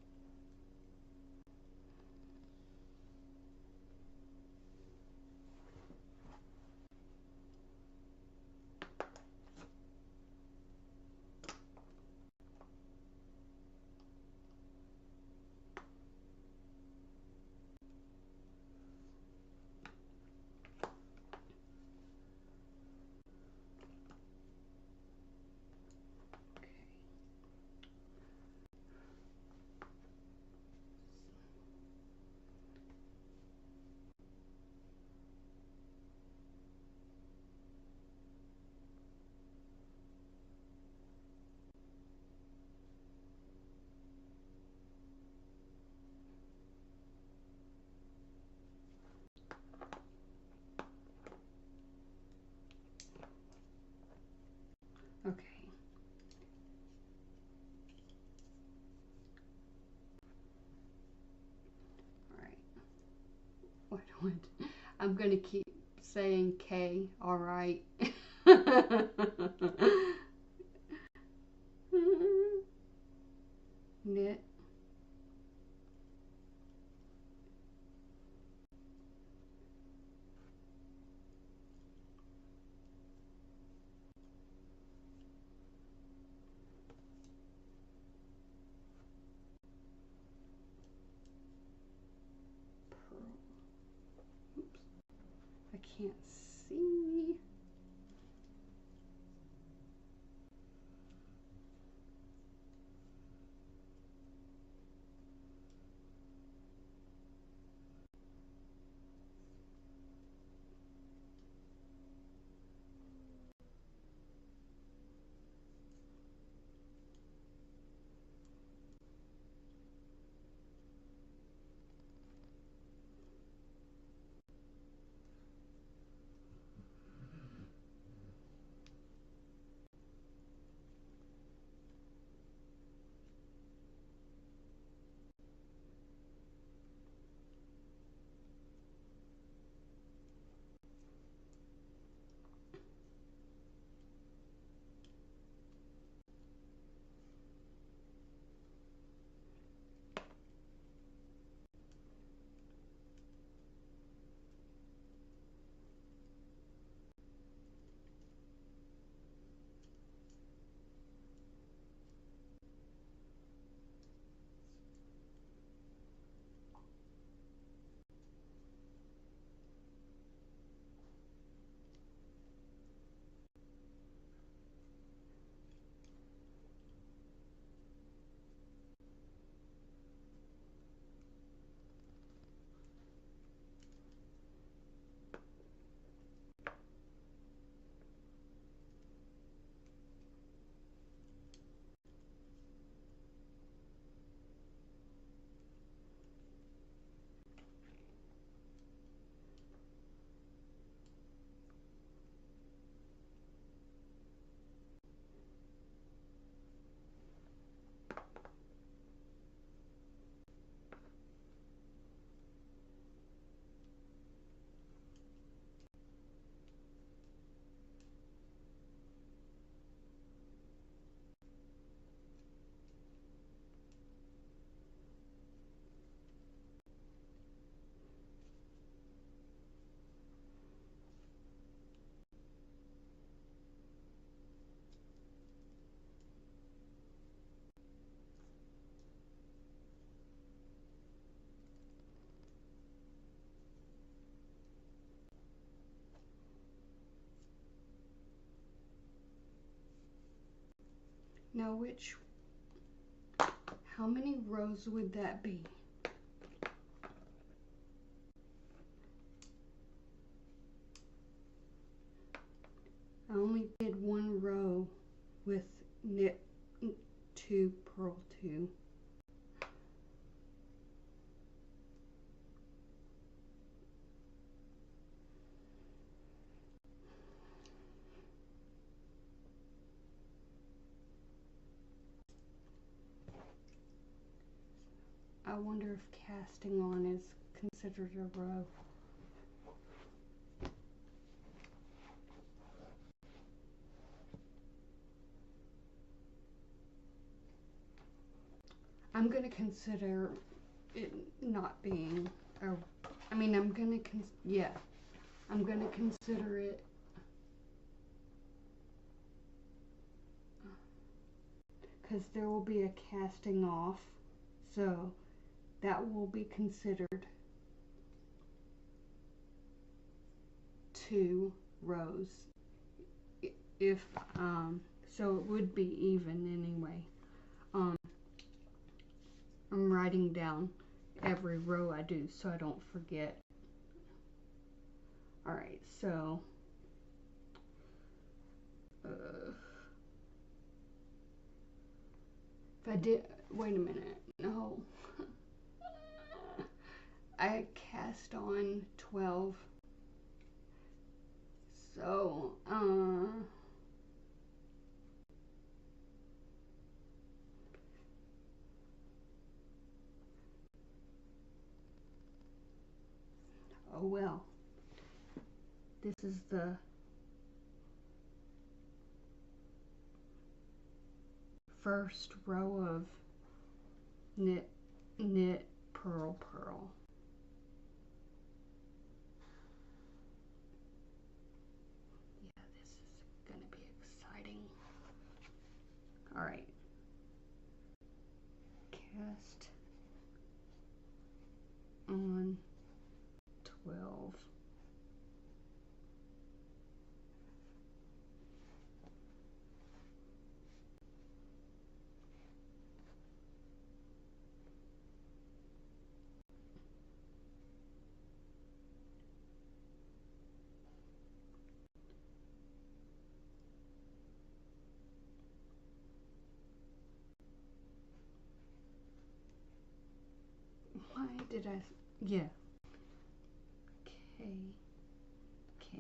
Okay. All right. What do I'm gonna keep saying K. All right. Knit. Oops. I can't see. Now how many rows would that be? I only did one row with knit 2, purl 2. I wonder if casting on is considered a row. I'm going to consider it not being a, I mean, I'm going to, yeah, I'm going to consider it because there will be a casting off, so that will be considered 2 rows. If, so it would be even anyway. I'm writing down every row I do so I don't forget. Alright, so if I did, wait a minute, no. I cast on 12. So, oh well. This is the first row of knit, purl, purl. Yeah, this is gonna be exciting. All right. Cast on 12. Why did I, yeah. K, K.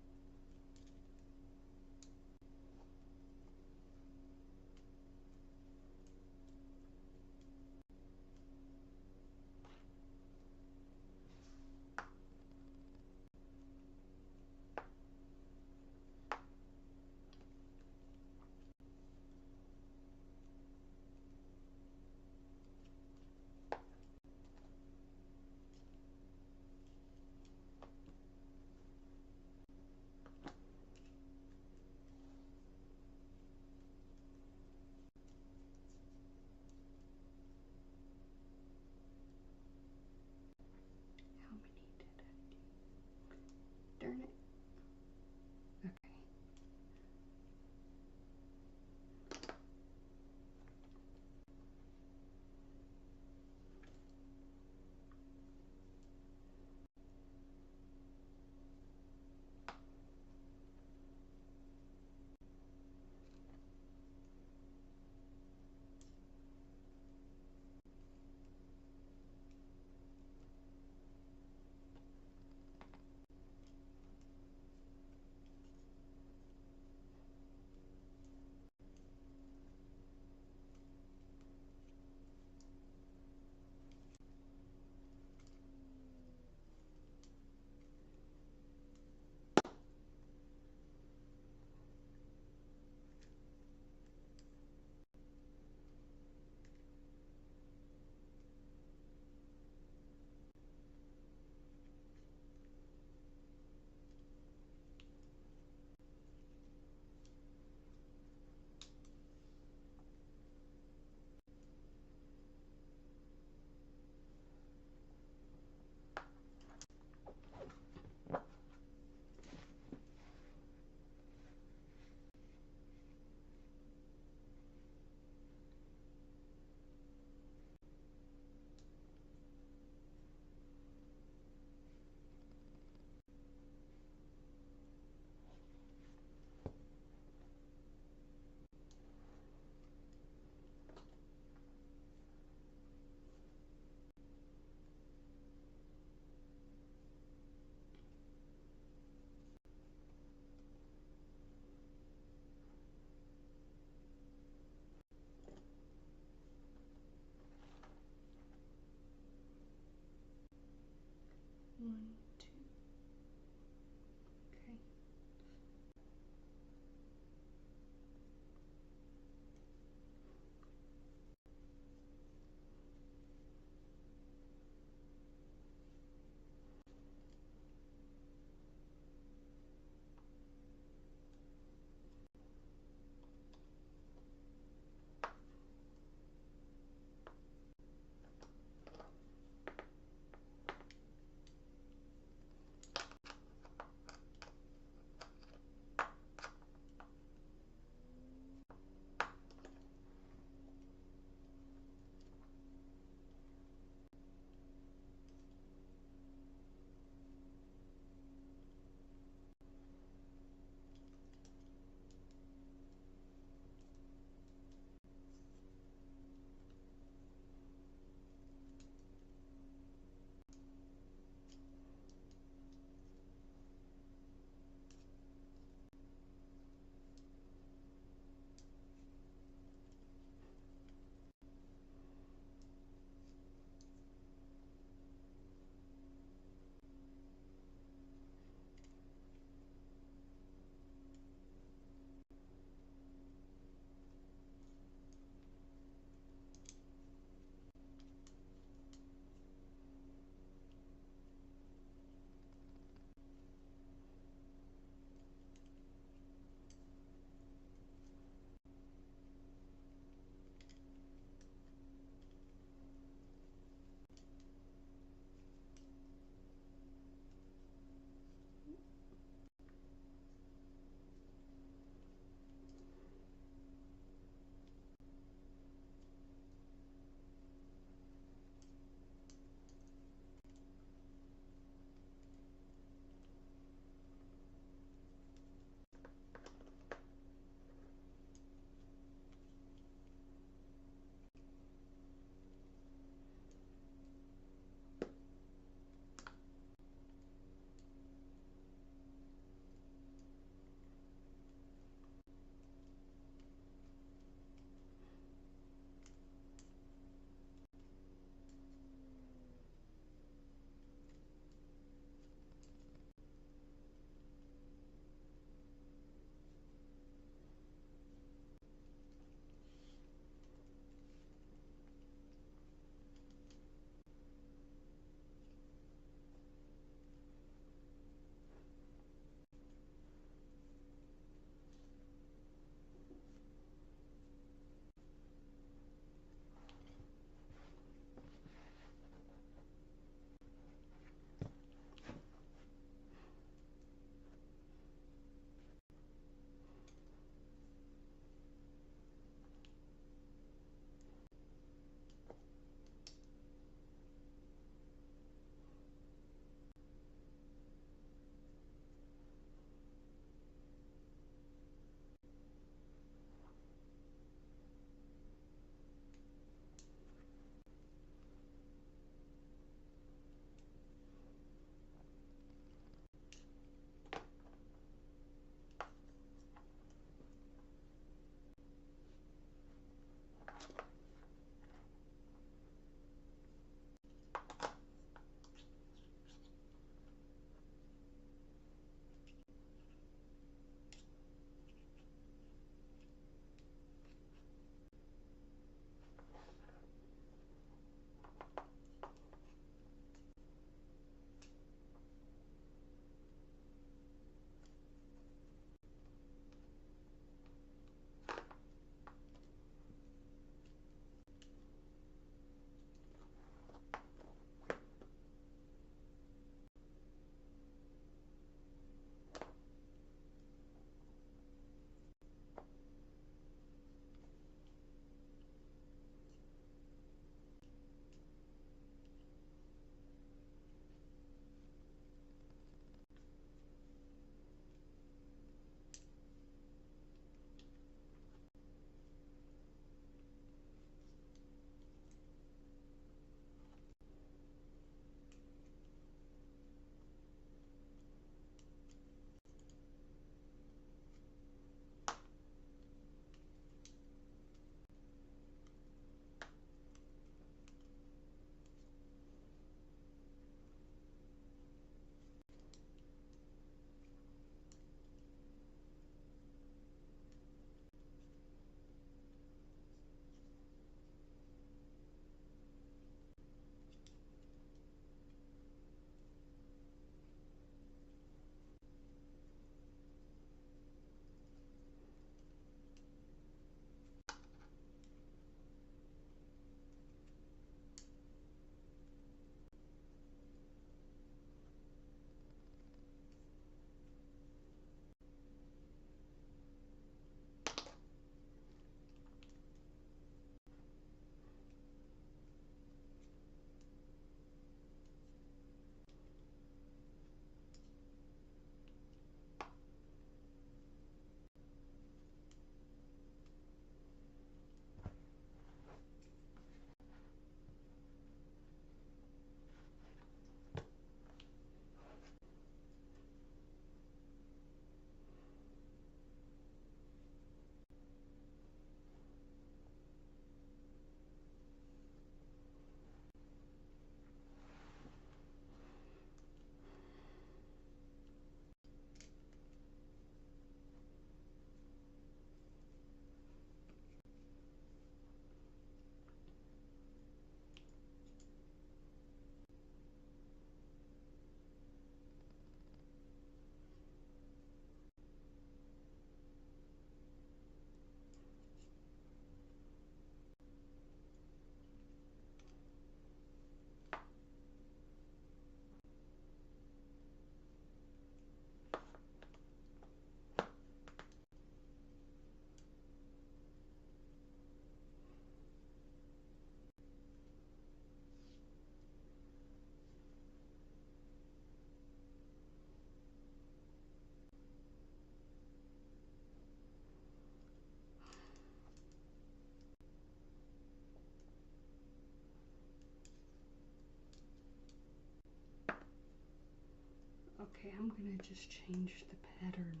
Okay, I'm gonna just change the pattern.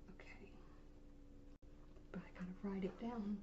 Okay, but I gotta write it down.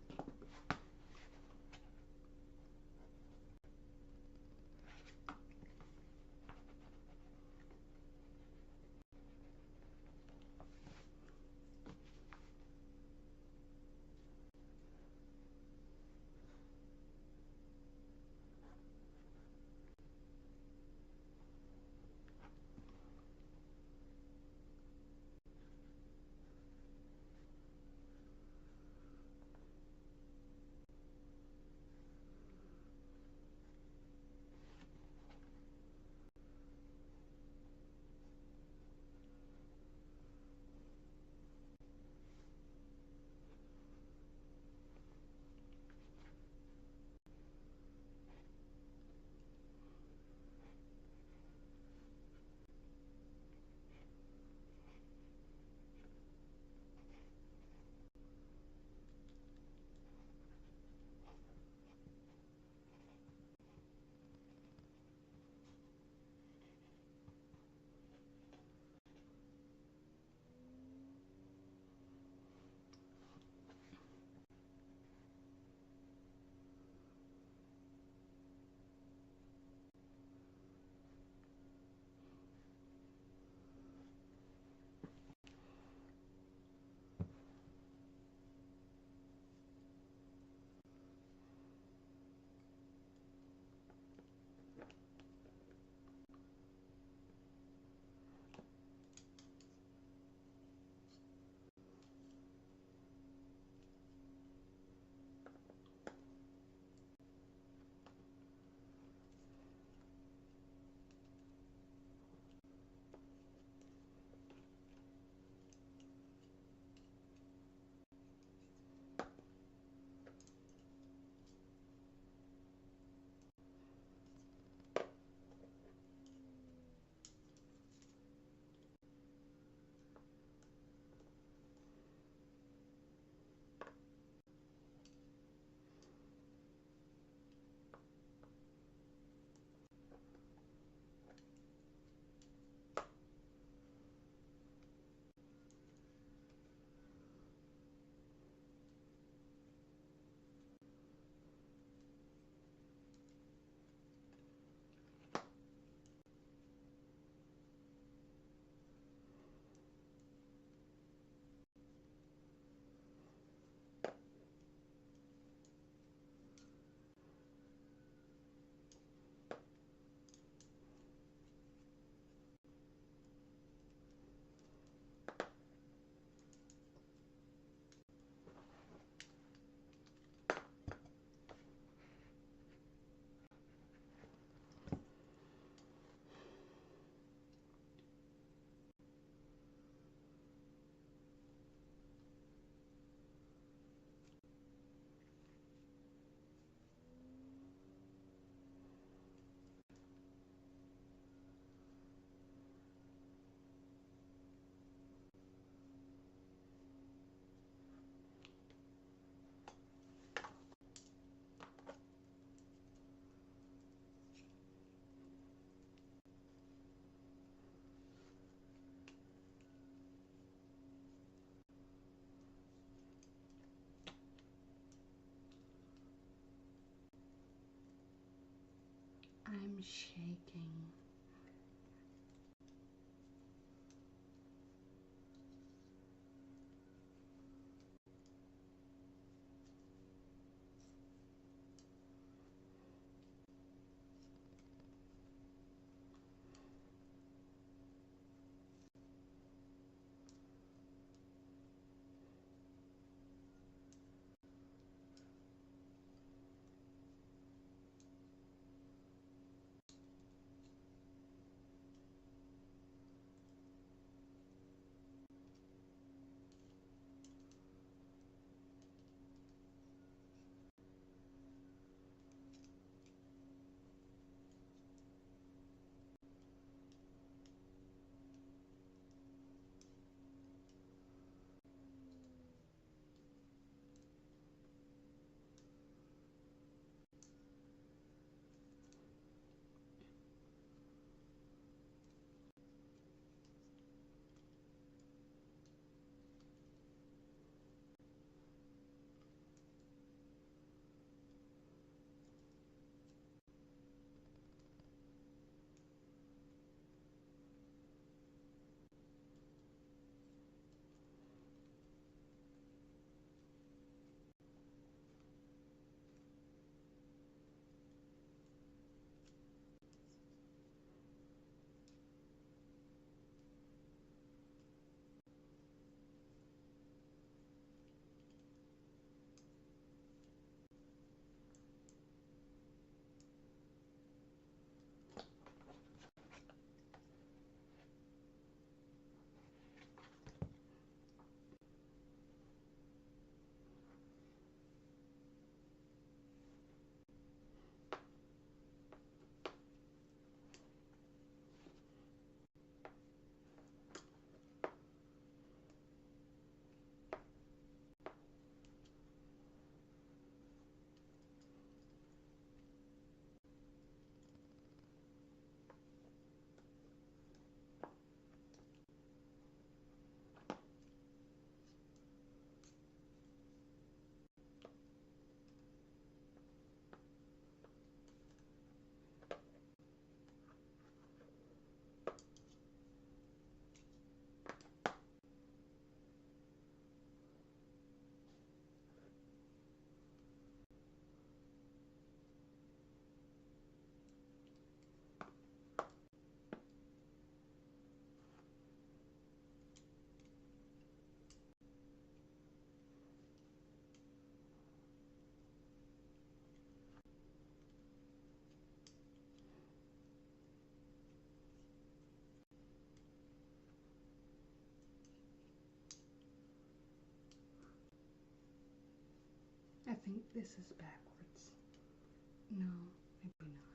I'm shaking. think this is backwards. No, maybe not.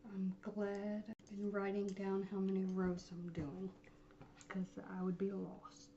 I'm glad I've been writing down how many rows I'm doing, because I would be lost.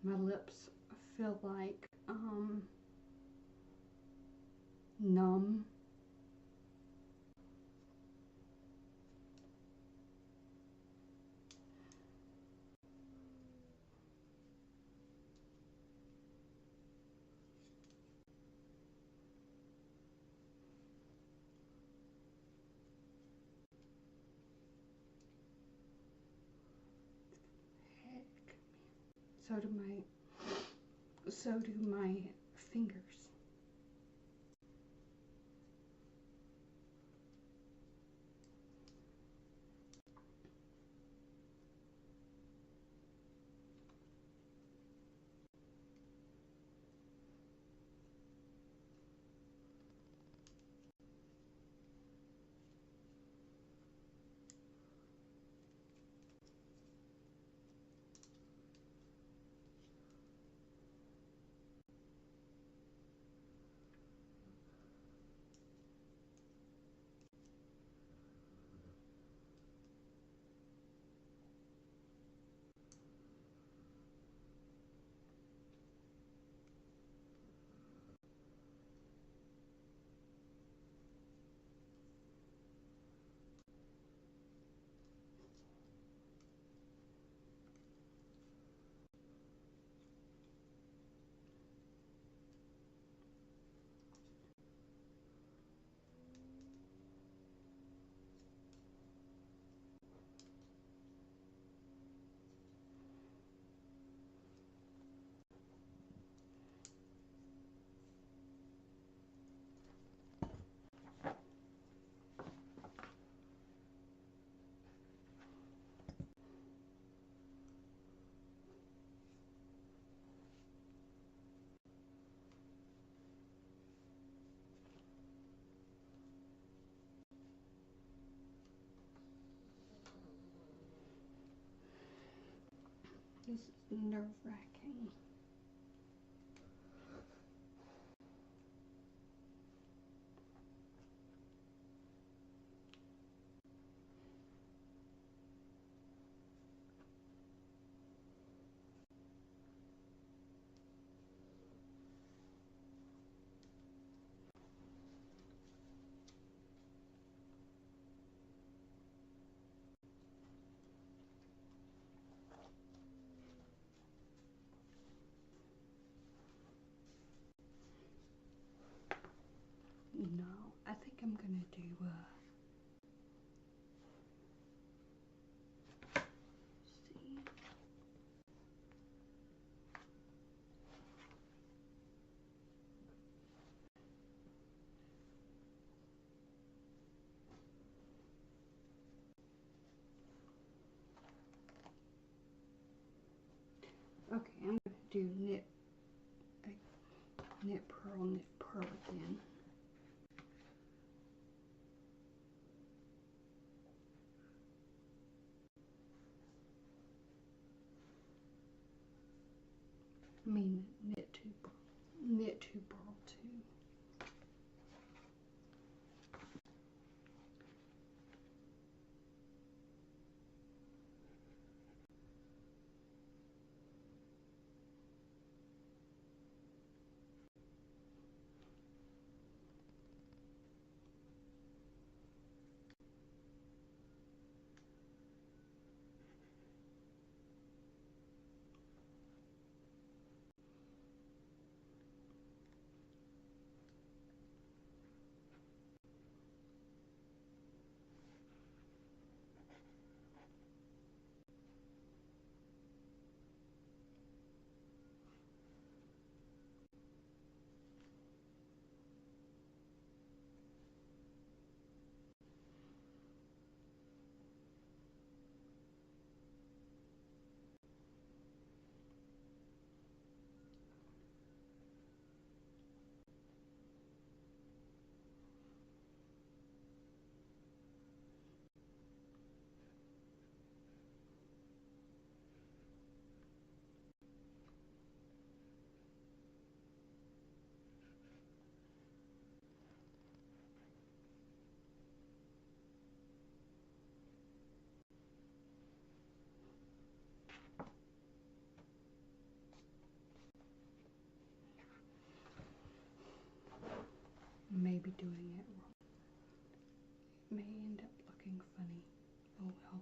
My lips feel like numb. Heck. So do my fingers. This is nerve-wracking. do see. Okay, I'm going to do knit knit pearl again. I mean knit two pearl two. Maybe doing it wrong. It may end up looking funny. Oh well.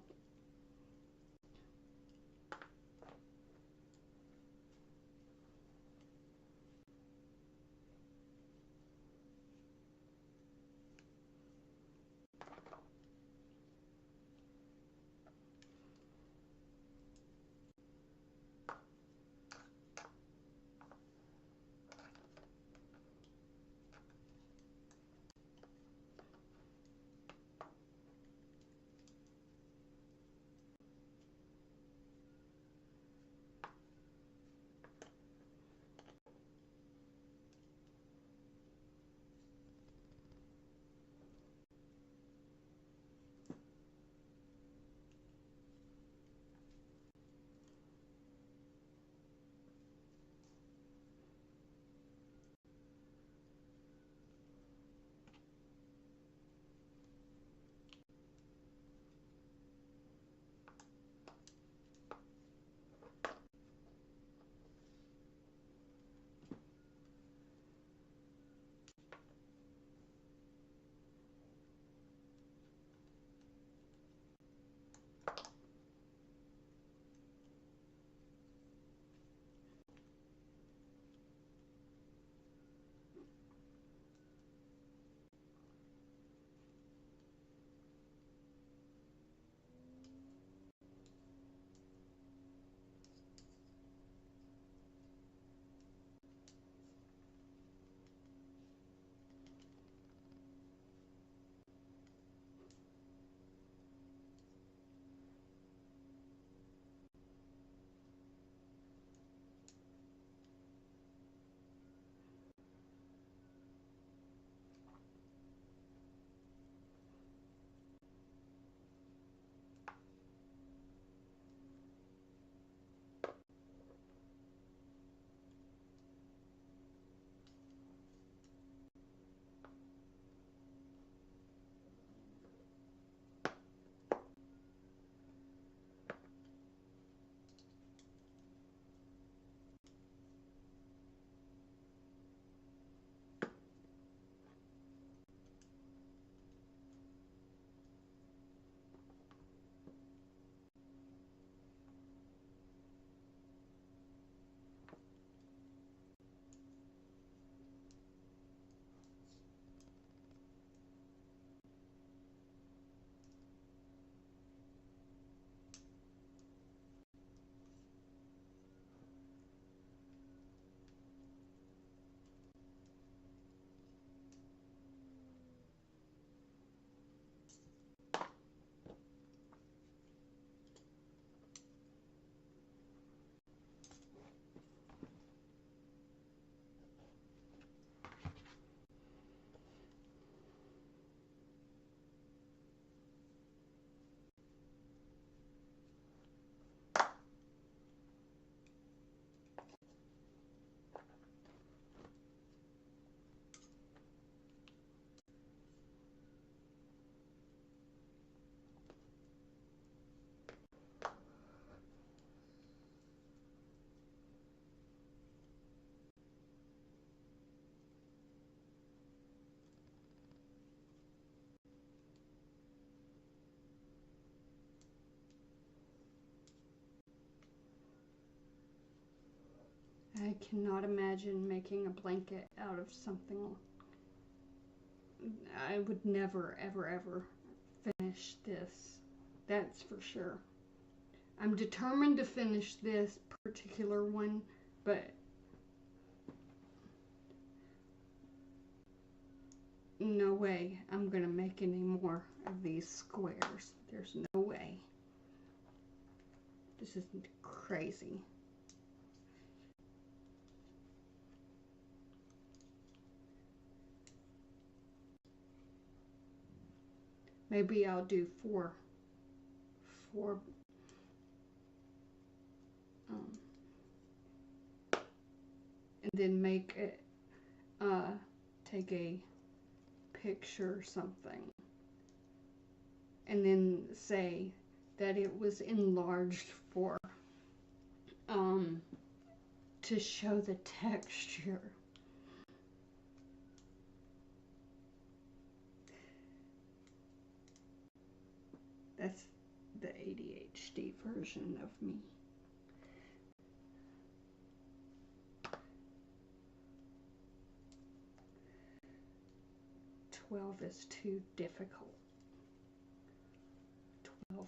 I cannot imagine making a blanket out of something. I would never, ever, ever finish this. That's for sure. I'm determined to finish this particular one, but no way I'm gonna make any more of these squares. There's no way. This is crazy. Maybe I'll do four and then make it take a picture or something and then say that it was enlarged for to show the texture. That's the ADHD version of me. 12 is too difficult. 12.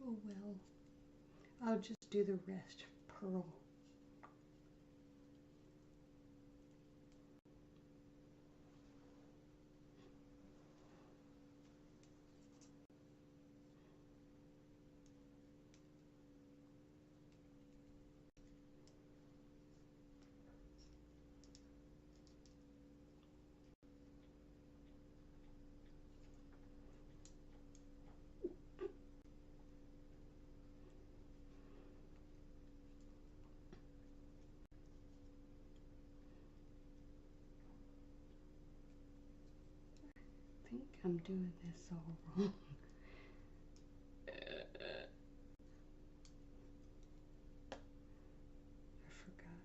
Oh well, I'll just do the rest, Pearl. I think I'm doing this all wrong. I forgot.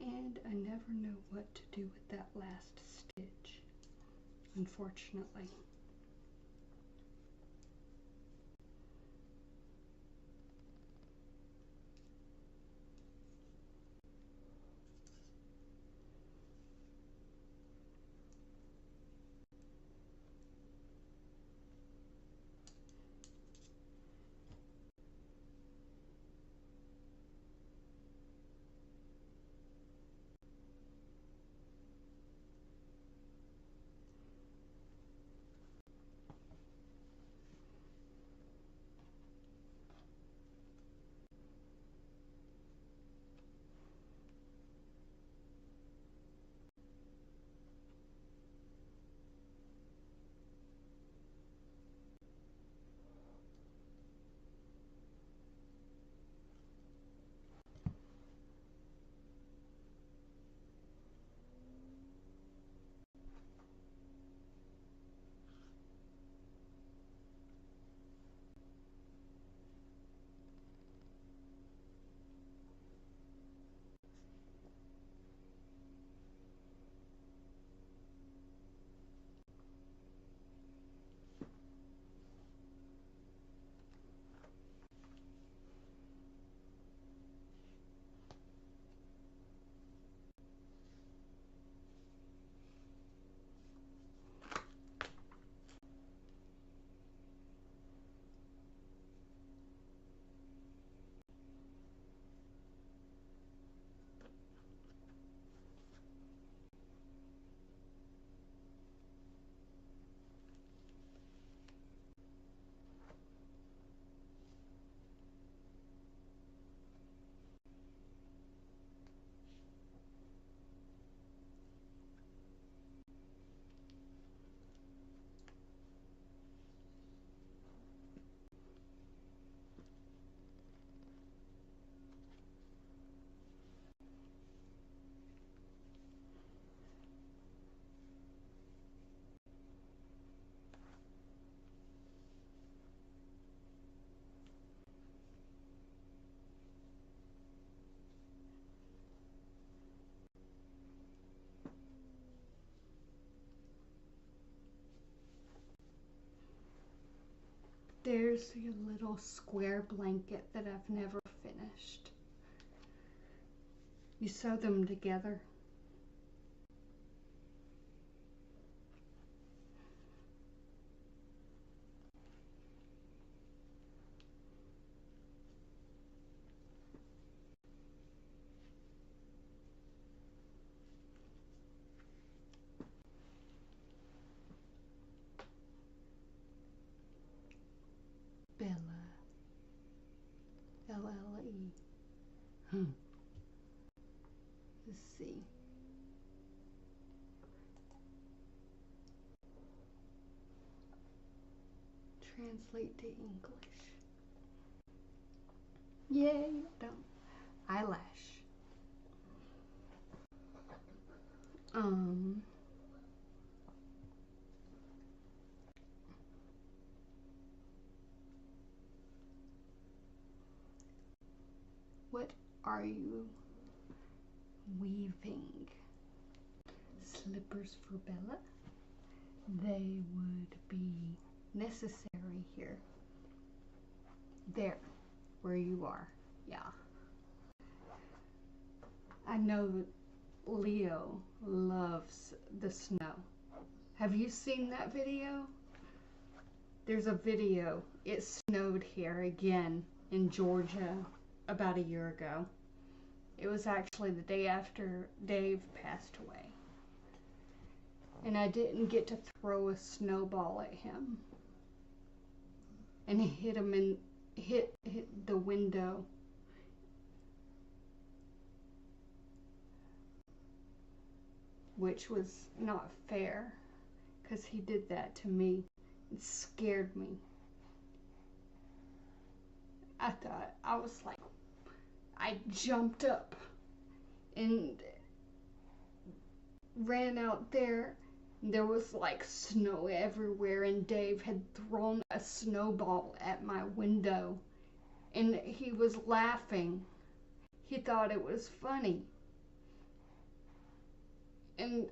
And I never know what to do with that last stitch, unfortunately. there's your little square blanket that I've never finished. You sew them together. Bella. L-L-E. Let's see. Translate to English. Yay, done. Eyelash. What are you weaving? Slippers for Bella? They would be necessary here. There, where you are. Yeah. I know that Leo loves the snow. Have you seen that video? There's a video. It snowed here again in Georgia about a year ago. It was actually the day after Dave passed away. And I didn't get to throw a snowball at him. And it hit him in, hit the window. Which was not fair, because he did that to me. It scared me. I was like, I jumped up and ran out there. There was like snow everywhere, and Dave had thrown a snowball at my window, and he was laughing. He thought it was funny. And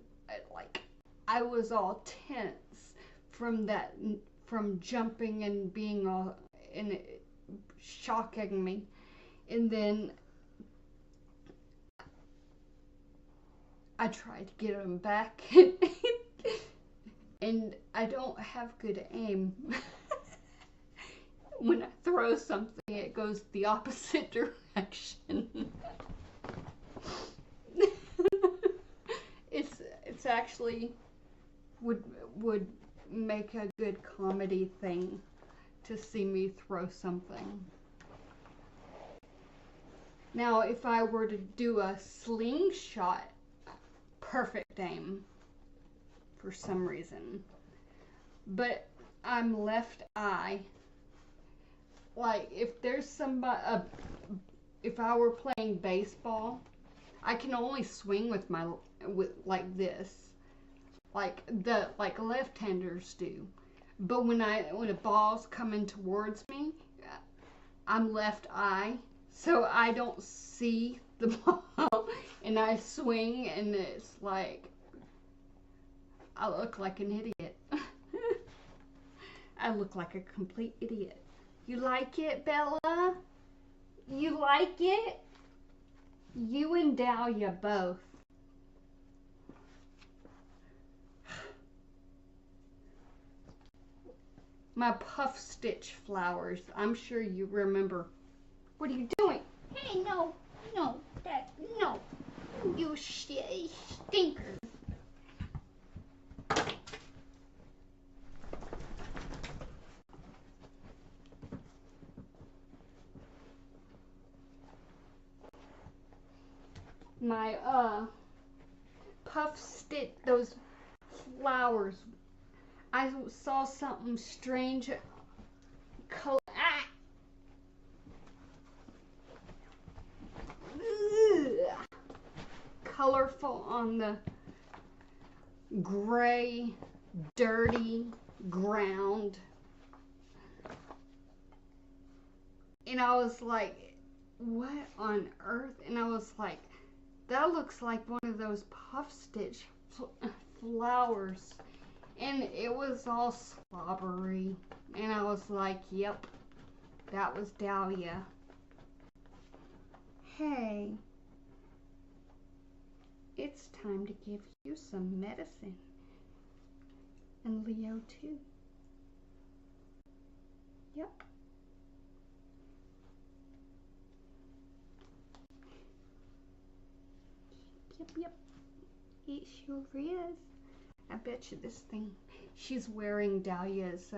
like, I was all tense from jumping and being all, and it shocking me. And then I tried to get him back, and I don't have good aim. When I throw something, it goes the opposite direction. It's actually would make a good comedy thing to see me throw something. Now, if I were to do a slingshot, perfect aim for some reason. But I'm left eye. Like, if there's somebody, if I were playing baseball, I can only swing with like this, like left-handers do. But when a ball's coming towards me, I'm left eye, so I don't see the ball, and I swing, and it's like I look like an idiot. I look like a complete idiot. You like it, Bella? You like it? You and Dahlia both. My puff stitch flowers. I'm sure you remember. What are you doing? Hey, no, no, you stinker. My puff stitch, those flowers. I saw something strange colorful on the gray, dirty ground. And I was like, what on earth? And I was like, that looks like one of those puff stitch flowers. and it was all slobbery. And I was like, yep, that was Dahlia. Hey, it's time to give you some medicine. And Leo too. Yep. Yep. It sure is. I bet you this thing. She's wearing Dahlia's,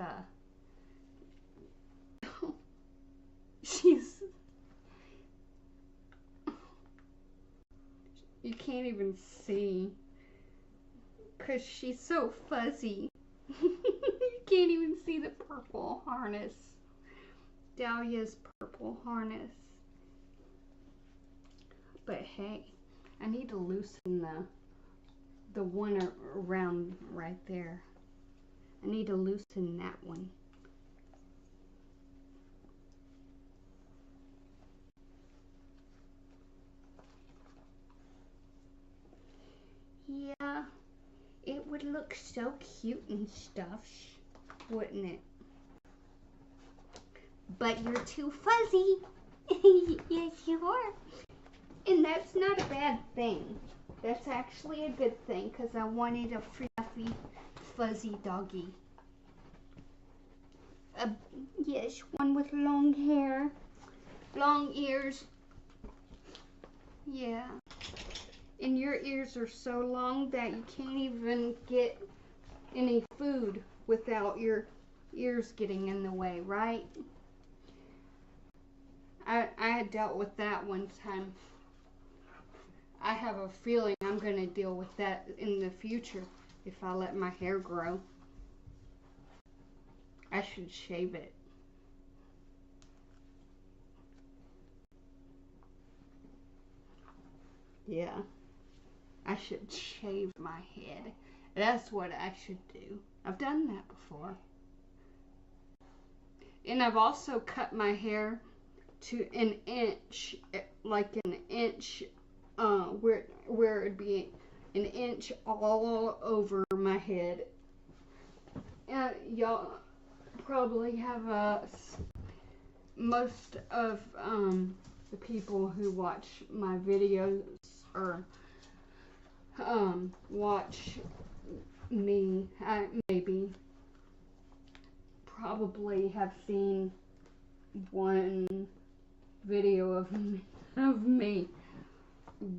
you can't even see. 'Cause she's so fuzzy. You can't even see the purple harness. Dahlia's purple harness. But hey, I need to loosen the one around right there. I need to loosen that one. Yeah, it would look so cute and stuff, wouldn't it? But you're too fuzzy. Yes, you are. And that's not a bad thing. That's actually a good thing because I wanted a fluffy, fuzzy doggy. Yes, one with long hair, long ears. Yeah. And your ears are so long that you can't even get any food without your ears getting in the way, right? I had dealt with that one time. I have a feeling I'm going to deal with that in the future if I let my hair grow. I should shave it. Yeah. I should shave my head. That's what I should do. I've done that before. And I've also cut my hair to an inch, like an inch, where it'd be an inch all over my head. Y'all probably have most of the people who watch my videos or watch me, maybe probably have seen one video of me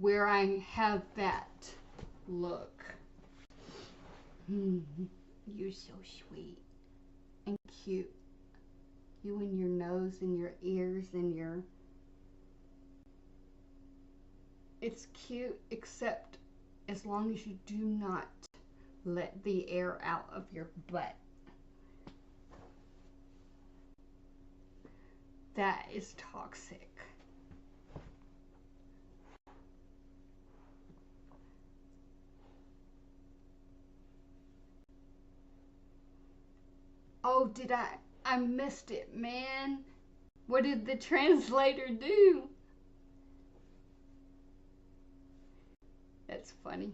where I have that look. You're so sweet and cute. You and your nose and your ears and your... It's cute, except as long as you do not let the air out of your butt. That is toxic. Oh, I missed it, man. What did the translator do? That's funny.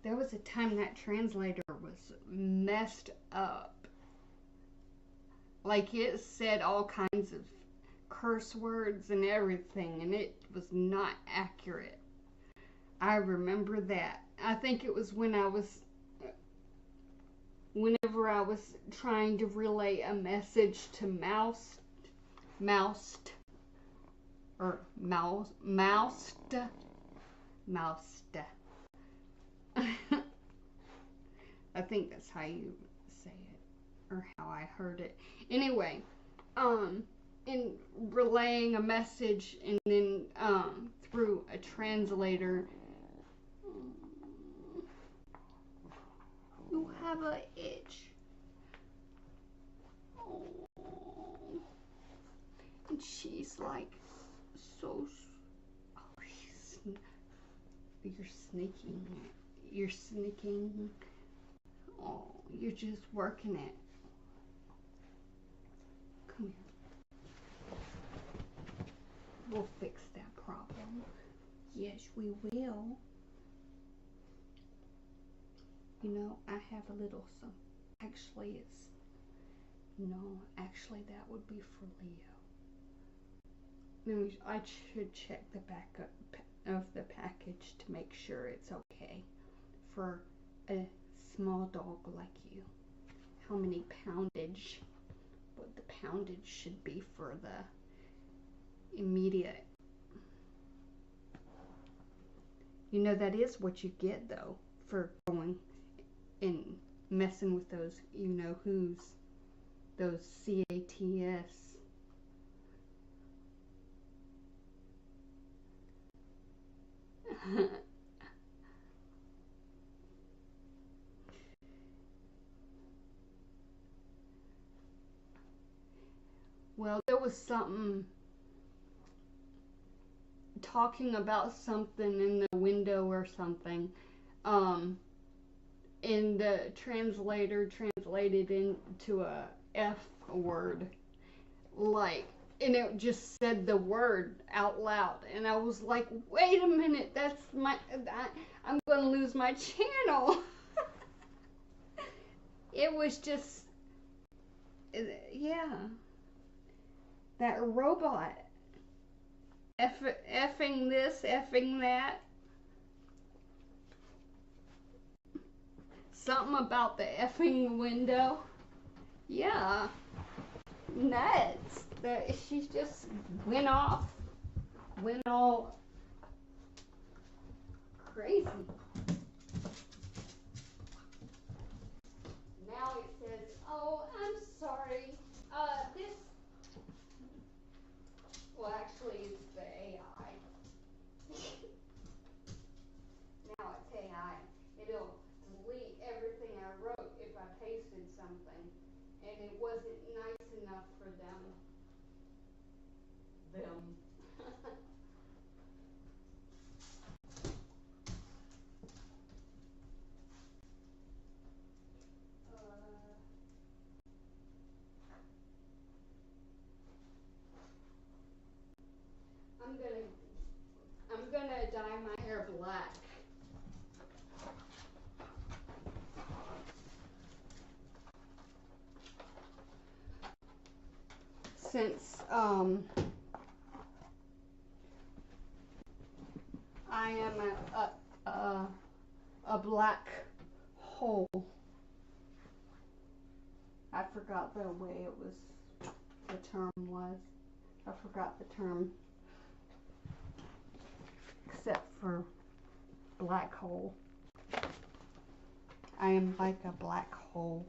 There was a time that translator was messed up. Like, it said all kinds of curse words and everything, and it was not accurate. I remember that. I think it was whenever I was trying to relay a message to Moused. I think that's how you say it, or how I heard it. Anyway, in relaying a message and then through a translator, you have an itch. Oh. And she's like so. Oh, you're sneaking. You're sneaking. Oh, you're just working it. Come here. We'll fix that Yes, we will. You know, I have a little some. Actually, it's. No, actually, that would be for Leo. I should check the back of the package to make sure it's okay for a small dog like you. How many poundage? What the poundage should be for the immediate. You know, that is what you get though for going and messing with those, you know who's, those CATS. Well, there was something talking about something in the window or something. And the translator translated into a F word, like, and it just said the word out loud, and I was like, wait a minute, I'm gonna lose my channel. It was just, yeah, that robot, effing this, effing that. Something about the effing window. Yeah. Nuts. She just went all crazy. Now it says, oh, I'm sorry. Well, actually, it's the AI. Now it's AI. It'll delete everything I wrote if I pasted something, and it wasn't nice enough for them. I'm gonna dye my hair black. Since I am a black hole. I forgot the way the term was. I forgot the term. Except for black hole. I am like a black hole.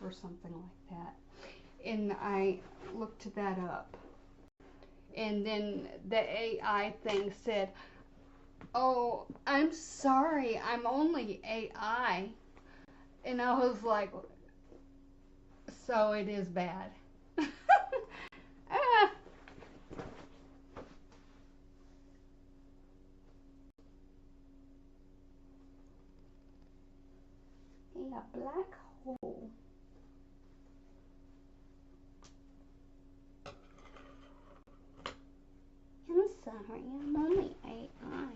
Or something like that. And I looked that up. And then the AI thing said, oh, I'm sorry, I'm only AI. And I was like, so it is bad. Ah. A black hole. I'm sorry, I'm only AI.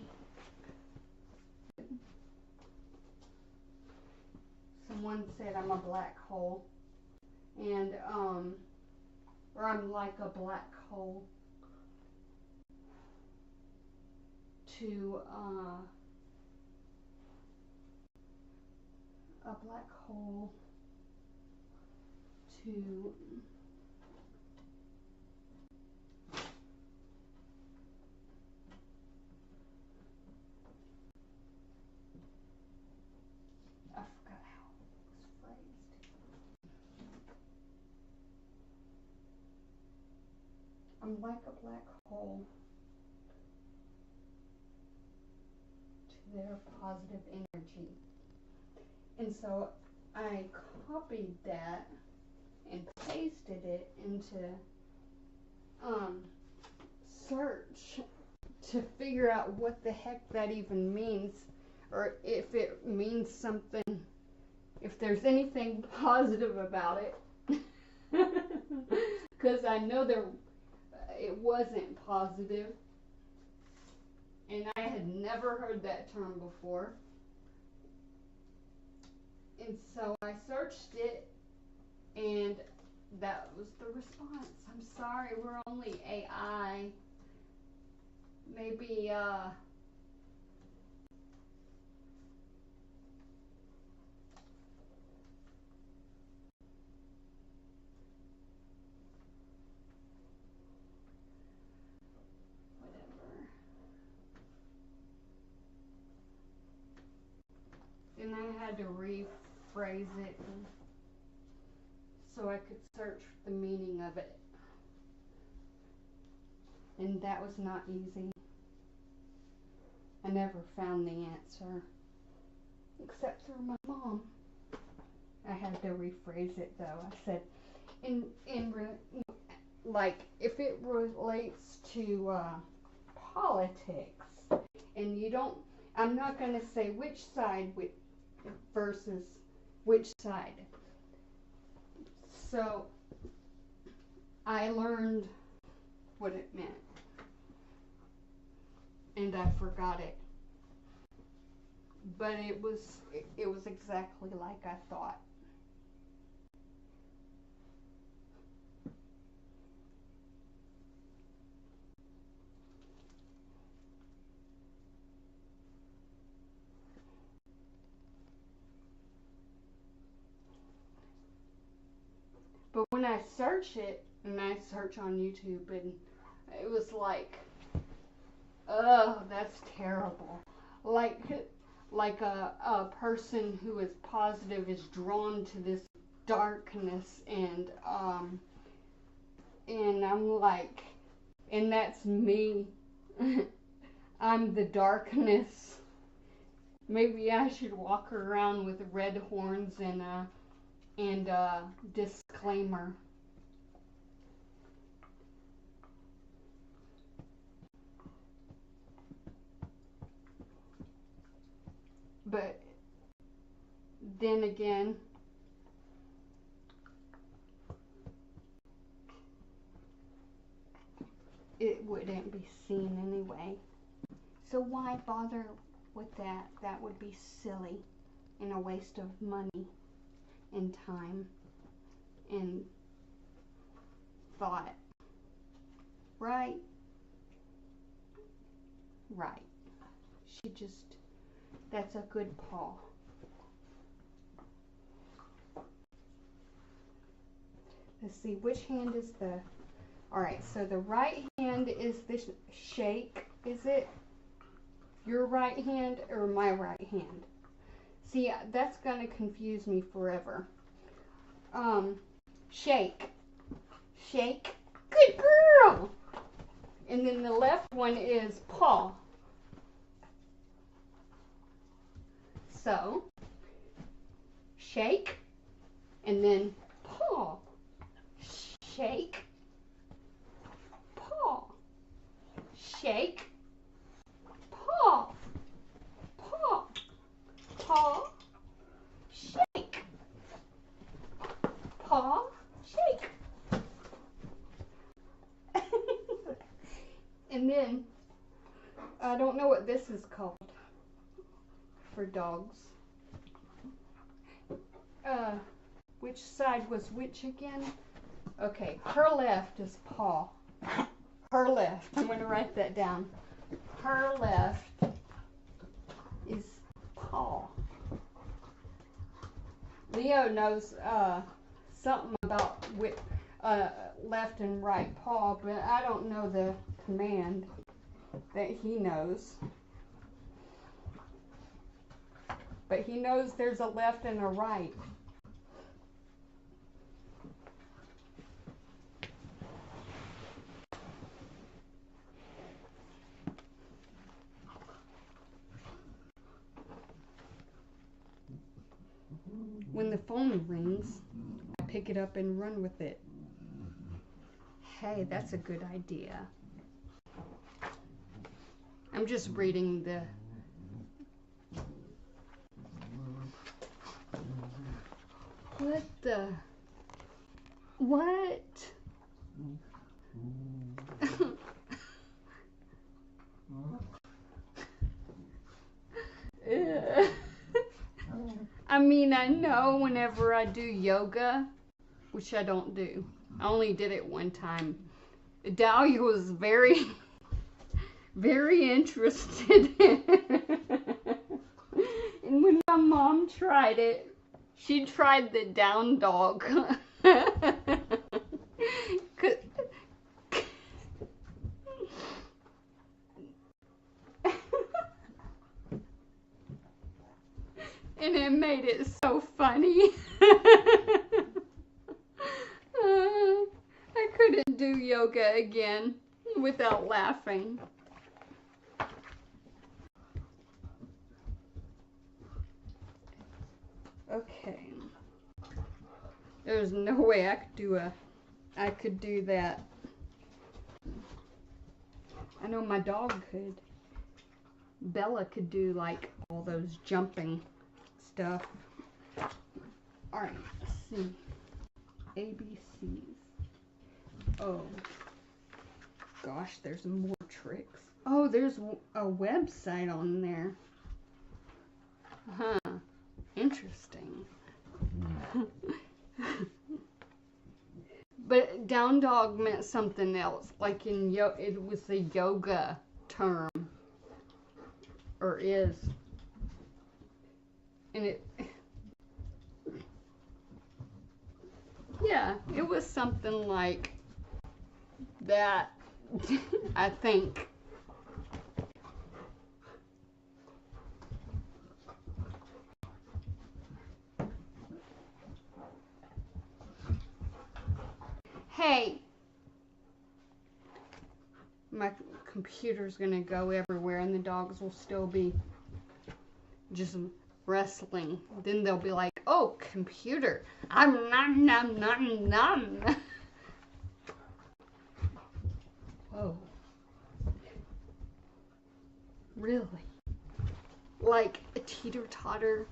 Someone said I'm a black hole. And, or I'm like a black hole to, a black hole to I forgot how it was phrased. I'm like a black hole to their positive energy. And so I copied that and pasted it into search to figure out what the heck that even means, or if it means something, if there's anything positive about it. Because I know it wasn't positive. And I had never heard that term before. And so I searched it, and that was the response. I'm sorry, we're only AI. Maybe, whatever. Then I had to rephrase it so I could search the meaning of it. And that was not easy. I never found the answer, except through my mom. I had to rephrase it though. I said, like, if it relates to politics, and you don't, I'm not going to say which side versus which side. So I learned what it meant, and I forgot it. But it was exactly like I thought. But when I search it, and I search on YouTube, and it was like, oh, that's terrible. Like a person who is positive is drawn to this darkness, and I'm like, and that's me. I'm the darkness. Maybe I should walk around with red horns and a disclaimer. But then again, it wouldn't be seen anyway. So why bother with that? That would be silly and a waste of money and time and thought. Right? Right. That's a good paw. Let's see, which hand is the, alright, so the right hand is the shake, is it? Your right hand or my right hand? See, that's going to confuse me forever. Shake. Shake. Good girl! And then the left one is paw. So, shake, and then paw. Shake, paw. Shake, paw. Paw. Paw. Shake. Paw. Shake. And then, I don't know what this is called for dogs. Which side was which again? Okay, her left is paw. Her left. I'm going to write that down. Her left is paw. Leo knows something about left and right paw, but I don't know the command that he knows. But he knows there's a left and a right. When the phone rings, I pick it up and run with it. Hey, that's a good idea. I'm just reading the... What the... What? mean, I know whenever I do yoga, which I don't do, I only did it one time. Dahlia was very, very interested in it. And when my mom tried it, she tried the down dog. And it made it so funny. I couldn't do yoga again without laughing. Okay. There's no way I could do that. I know my dog could. Bella could do like all those jumping stuff. Alright, let's see. ABCs. Oh. Gosh, there's more tricks. Oh, there's a website on there. Huh. Interesting. But down dog meant something else. Like it was a yoga term. Or is. And yeah, it was something like that, I think. Hey, my computer's gonna go everywhere and the dogs will still be just wrestling. Then they'll be like, oh, computer, I'm nom nom nom nom. Whoa. Really? Like a teeter-totter?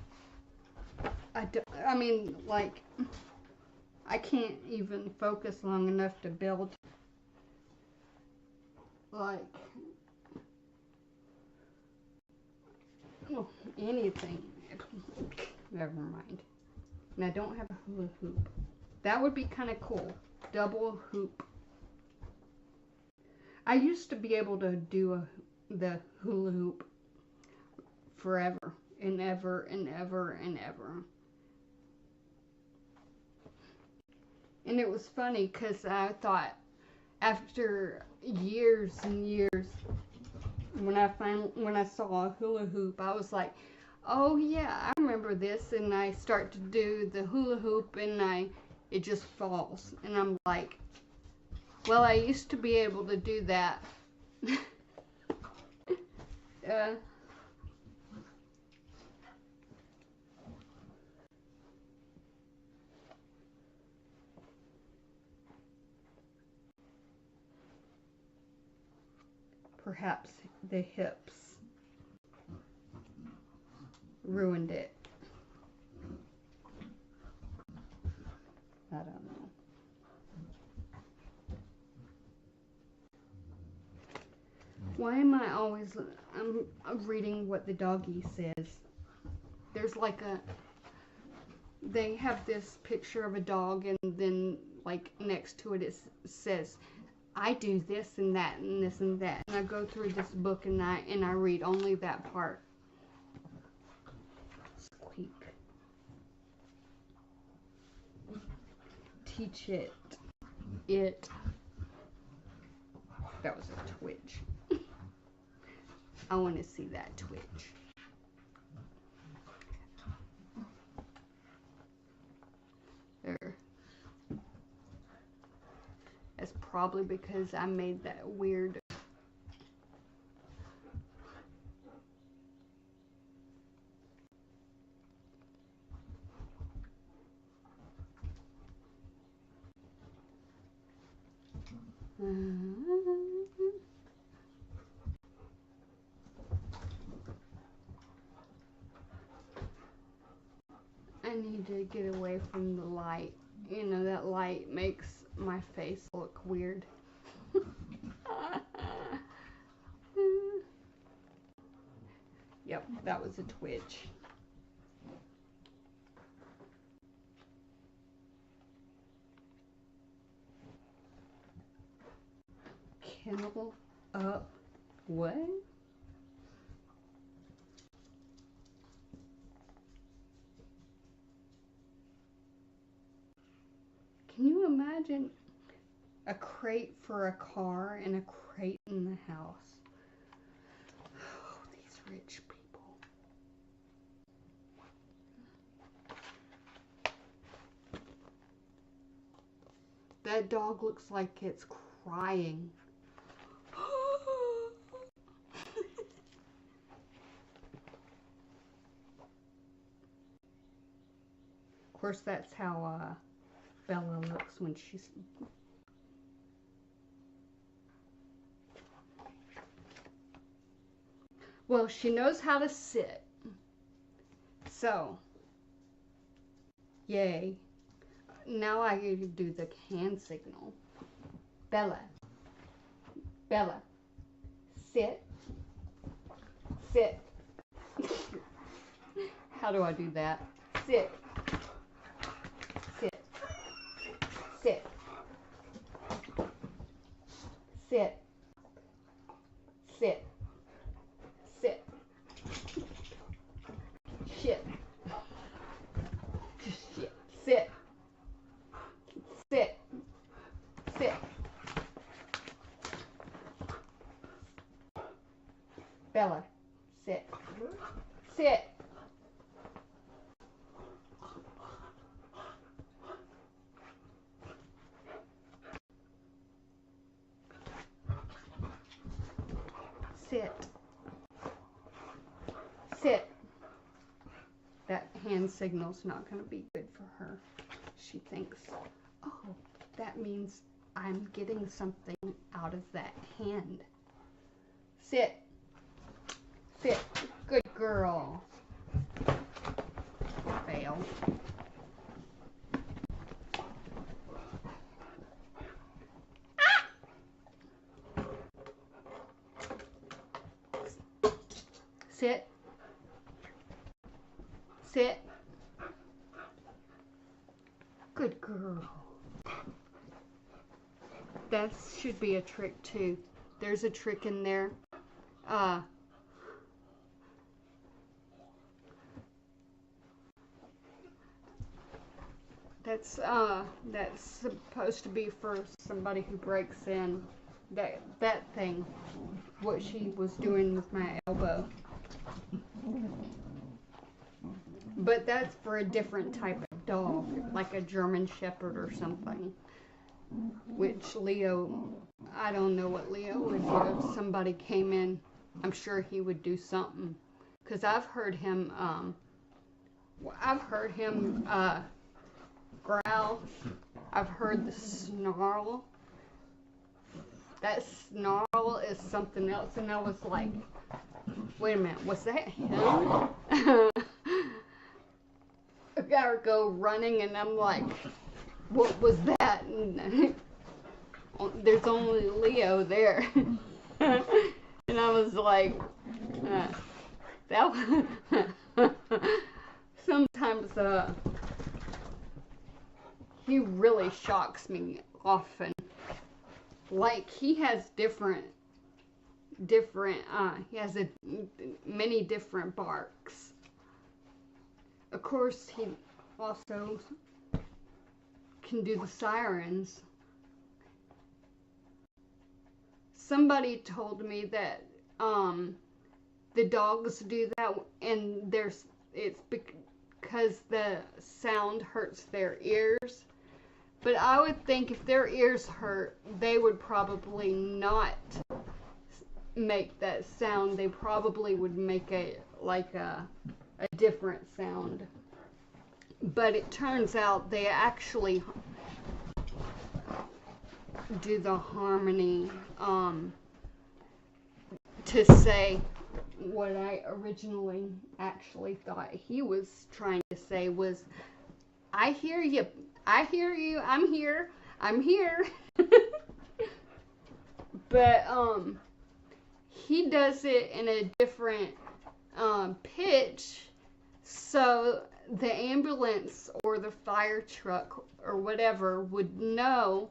I mean, like, I can't even focus long enough to build, like, anything. Never mind. And I don't have a hula hoop. That would be kind of cool. Double hoop. I used to be able to do the hula hoop forever and ever and ever and ever. And it was funny because I thought after years and years, when I saw a hula hoop, I was like, oh yeah, I remember this. And I start to do the hula hoop and it just falls. And I'm like, well, I used to be able to do that. Perhaps the hips ruined it. I don't know. Why am I always, I'm reading what the doggy says. There's like they have this picture of a dog and then like next to it says, I do this and that and this and that. And I go through this book and I read only that part. Squeak. Teach it. It. That was a twitch. I want to see that twitch. There. That's probably because I made that weird. I need to get away from the light. You know, that light makes my face look weird. Yep, that was a twitch. kennel up. What? Can you imagine a crate for a car and a crate in the house? Oh, these rich people. That dog looks like it's crying. Of course, that's how Bella looks when she's... Well, she knows how to sit. So, yay. Now I get to do the hand signal. Bella. Bella. Sit. Sit. How do I do that? Sit. Sit. Sit. Sit. Sit. Sit. Shit. Shit. Sit. Sit. Sit. Bella. Sit. Sit. Sit. Sit. That hand signal's not going to be good for her. She thinks, oh, that means I'm getting something out of that hand. Sit. Sit. Good girl. Fail. Sit. Sit. Good girl. That should be a trick too. There's a trick in there. That's supposed to be for somebody who breaks in. That thing. What she was doing with my elbow. But that's for a different type of dog, like a German Shepherd or something. Which Leo, I don't know what Leo would do if somebody came in. I'm sure he would do something. Because I've heard him growl. I've heard the snarl. That snarl is something else. And I was like, wait a minute, was that him? I gotta go running and I'm like, what was that? And there's only Leo there. And I was like, that sometimes he really shocks me often. Like he has he has many different barks. Of course, he also can do the sirens. Somebody told me that the dogs do that, and it's because the sound hurts their ears. But I would think if their ears hurt, they would probably not make that sound. They probably would make a different sound. But it turns out they actually do the harmony to say what I originally actually thought he was trying to say was, I hear you, I'm here. But he does it in a different pitch, so the ambulance or the fire truck or whatever would know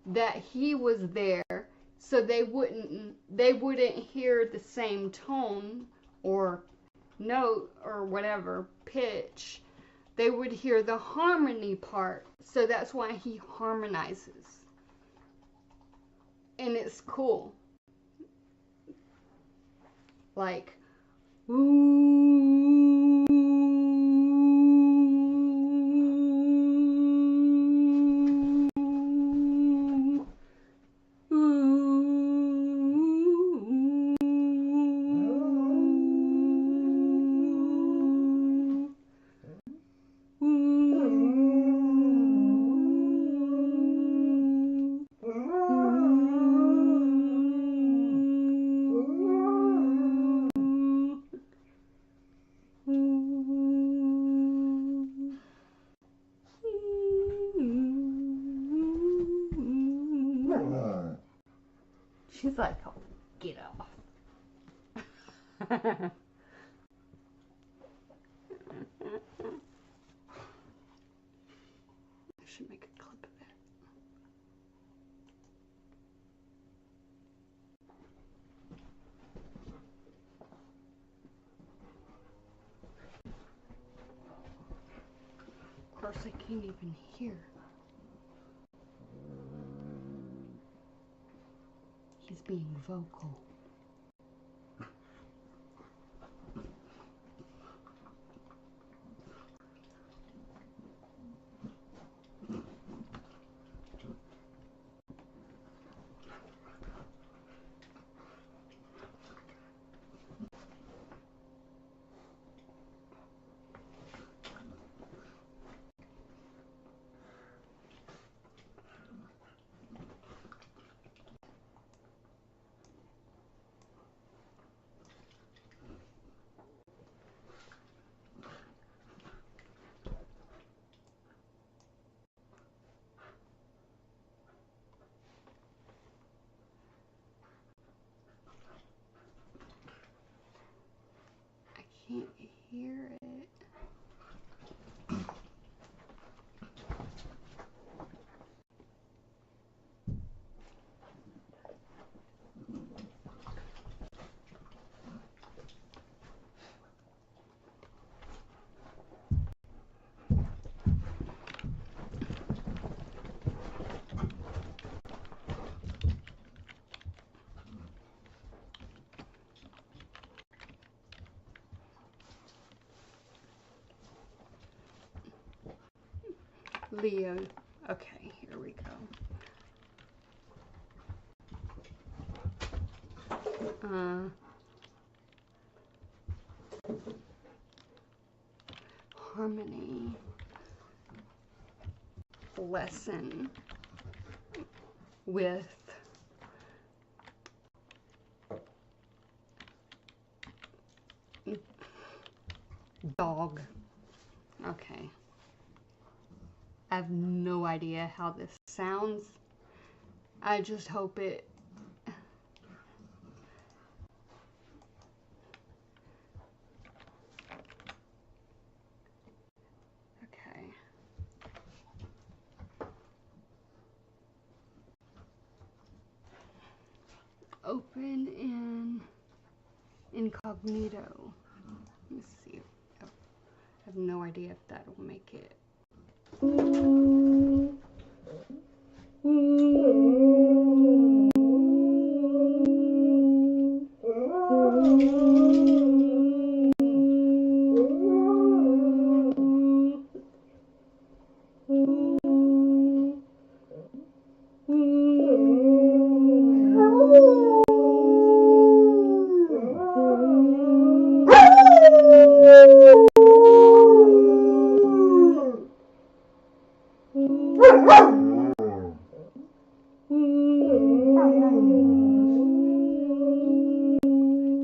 that he was there So they wouldn't hear the same tone or note or whatever pitch. They would hear the harmony part. So that's why he harmonizes. And it's cool. Like, ooh, she's like, oh, get off. I should make a clip of that. Of course, I can't even hear. He's being vocal. I can't hear it. Leo. Okay, here we go. Harmony lesson with dog. Okay. I have no idea how this sounds. I just hope it okay. Open in incognito. Let me see. I have no idea if that will make it.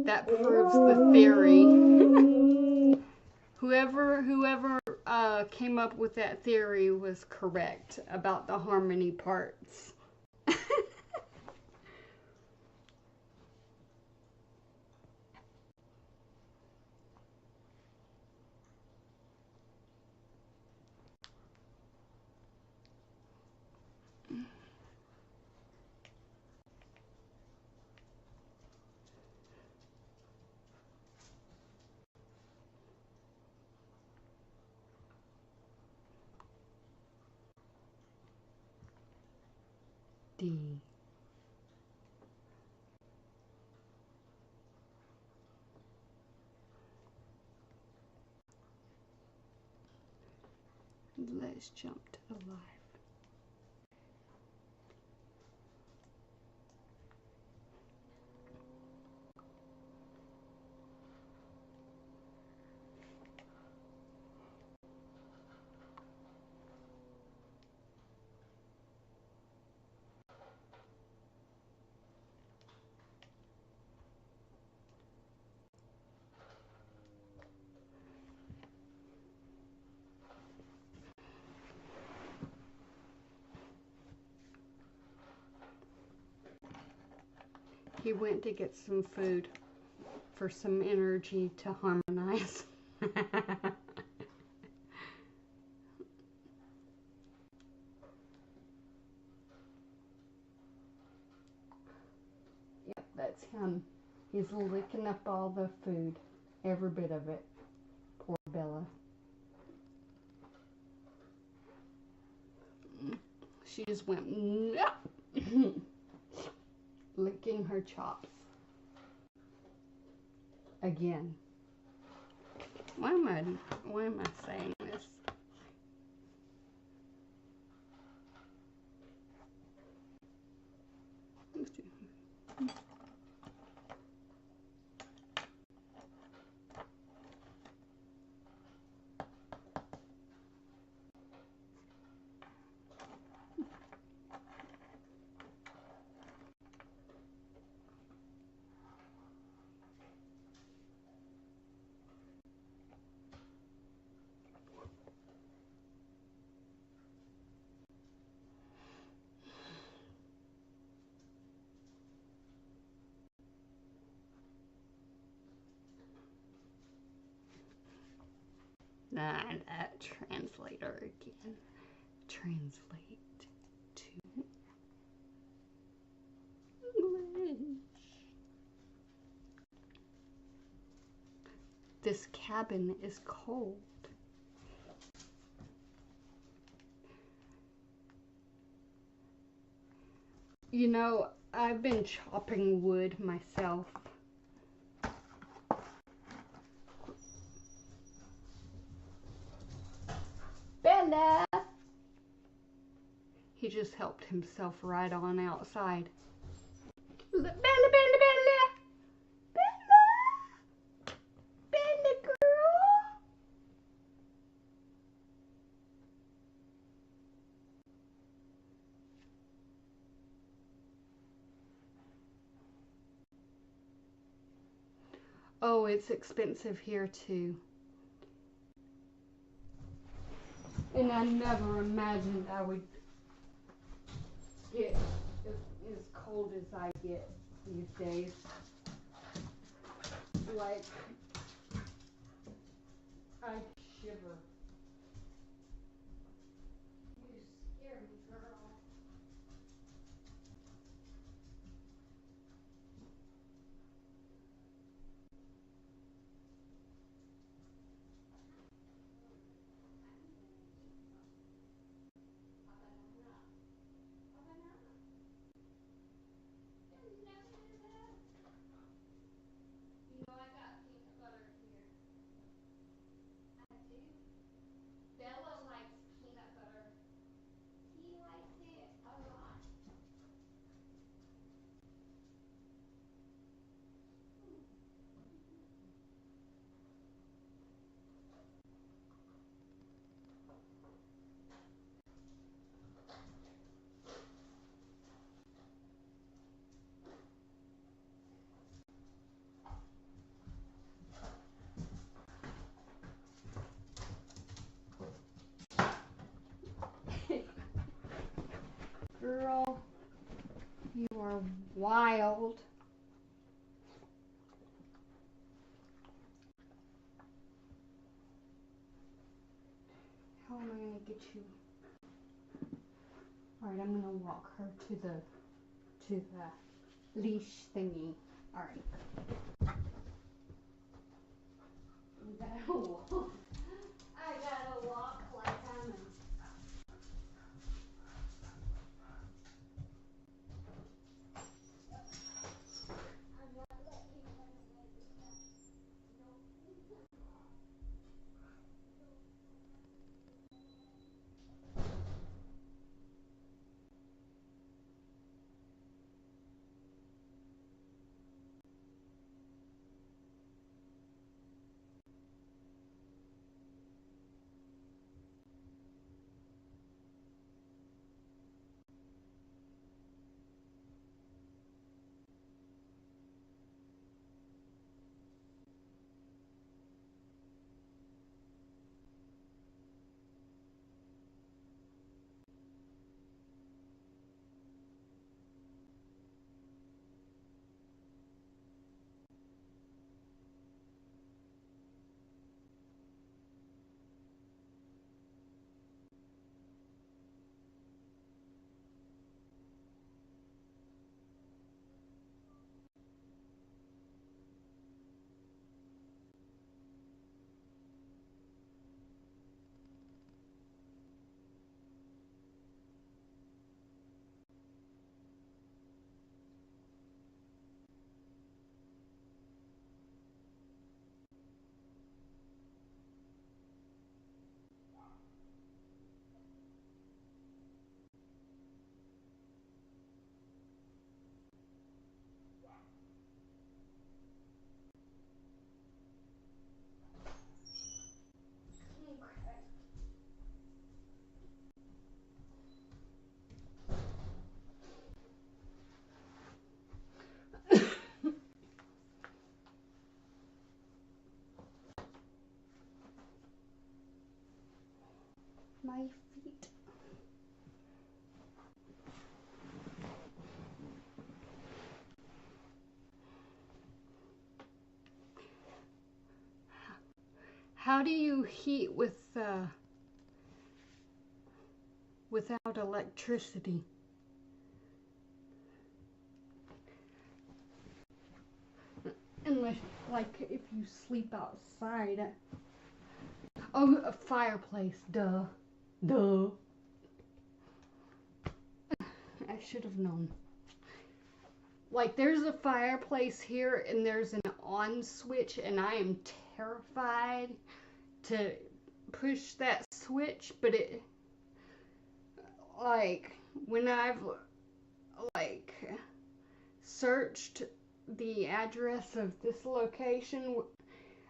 That proves the theory. Whoever came up with that theory was correct about the harmony parts. D. Let's jump to the live. He went to get some food for some energy to harmonize. Yep, that's him. He's licking up all the food, every bit of it. Poor Bella. She just went licking her chops. Again. Why am I saying this? That translator again. Translate to English. This cabin is cold. You know, I've been chopping wood myself. Bella! He just helped himself right on outside. Bella, Bella, Bella! Bella! Bella girl! Oh, it's expensive here too. And I never imagined I would get as cold as I get these days. Like, I shiver. You scare me, girl. You know I got peanut butter here. I do. Bella likes peanut butter. He likes it a lot. Girl, you are wild. How am I gonna get you? Alright, I'm gonna walk her to the leash thingy. Alright. I gotta walk like I'm 5 feet. How do you heat without electricity? Unless, like, if you sleep outside. Oh, a fireplace, duh. Duh. I should have known. Like, there's a fireplace here and there's an on switch, and I am terrified to push that switch, but it, like, when I've, like, searched the address of this location,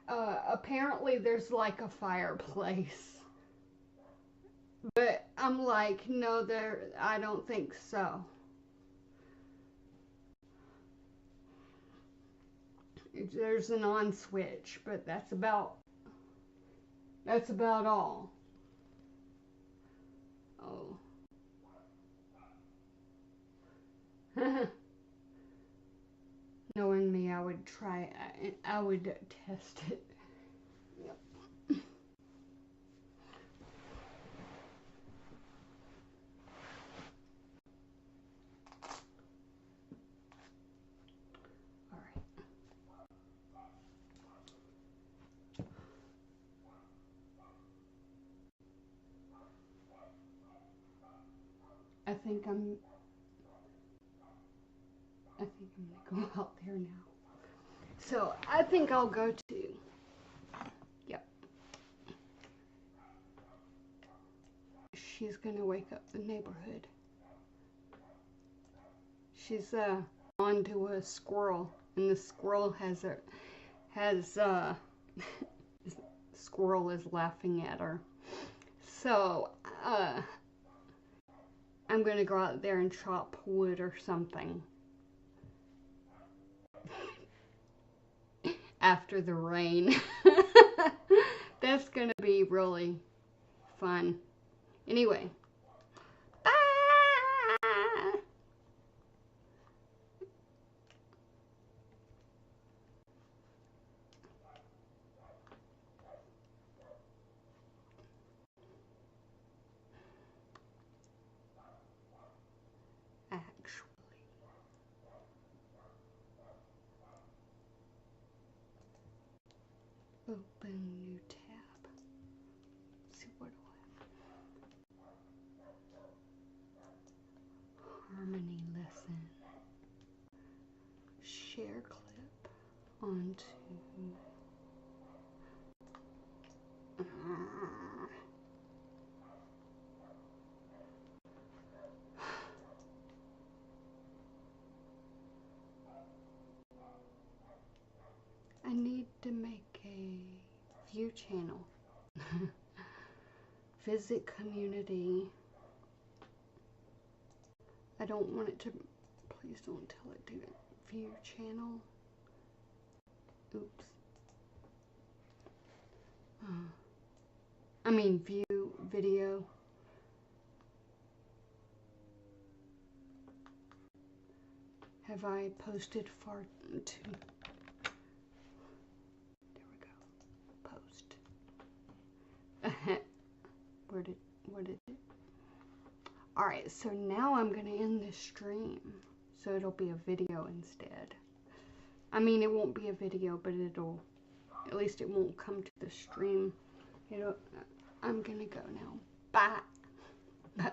apparently there's, like, a fireplace. But I'm like, no, I don't think so. There's an on switch, but that's about all. Oh. Knowing me, I would test it. Yep. All right. I think I'm gonna go out there now. So I think I'll go to. Yep. She's gonna wake up the neighborhood. She's onto a squirrel, and the squirrel squirrel is laughing at her. So I'm gonna go out there and chop wood or something. After the rain. That's gonna be really fun. Anyway. Bye! Open new tab. Let's see, what do I have? Harmony lesson. Share clip onto. I need to make a view channel. Visit community. I don't want it to, please don't tell it to view channel. Oops. I mean view video. Have I posted far too? There we go. Post. What did it? Alright, so now I'm going to end this stream. So it'll be a video instead. I mean, it won't be a video, but it'll, at least it won't come to the stream. I'm going to go now. Bye. Bye.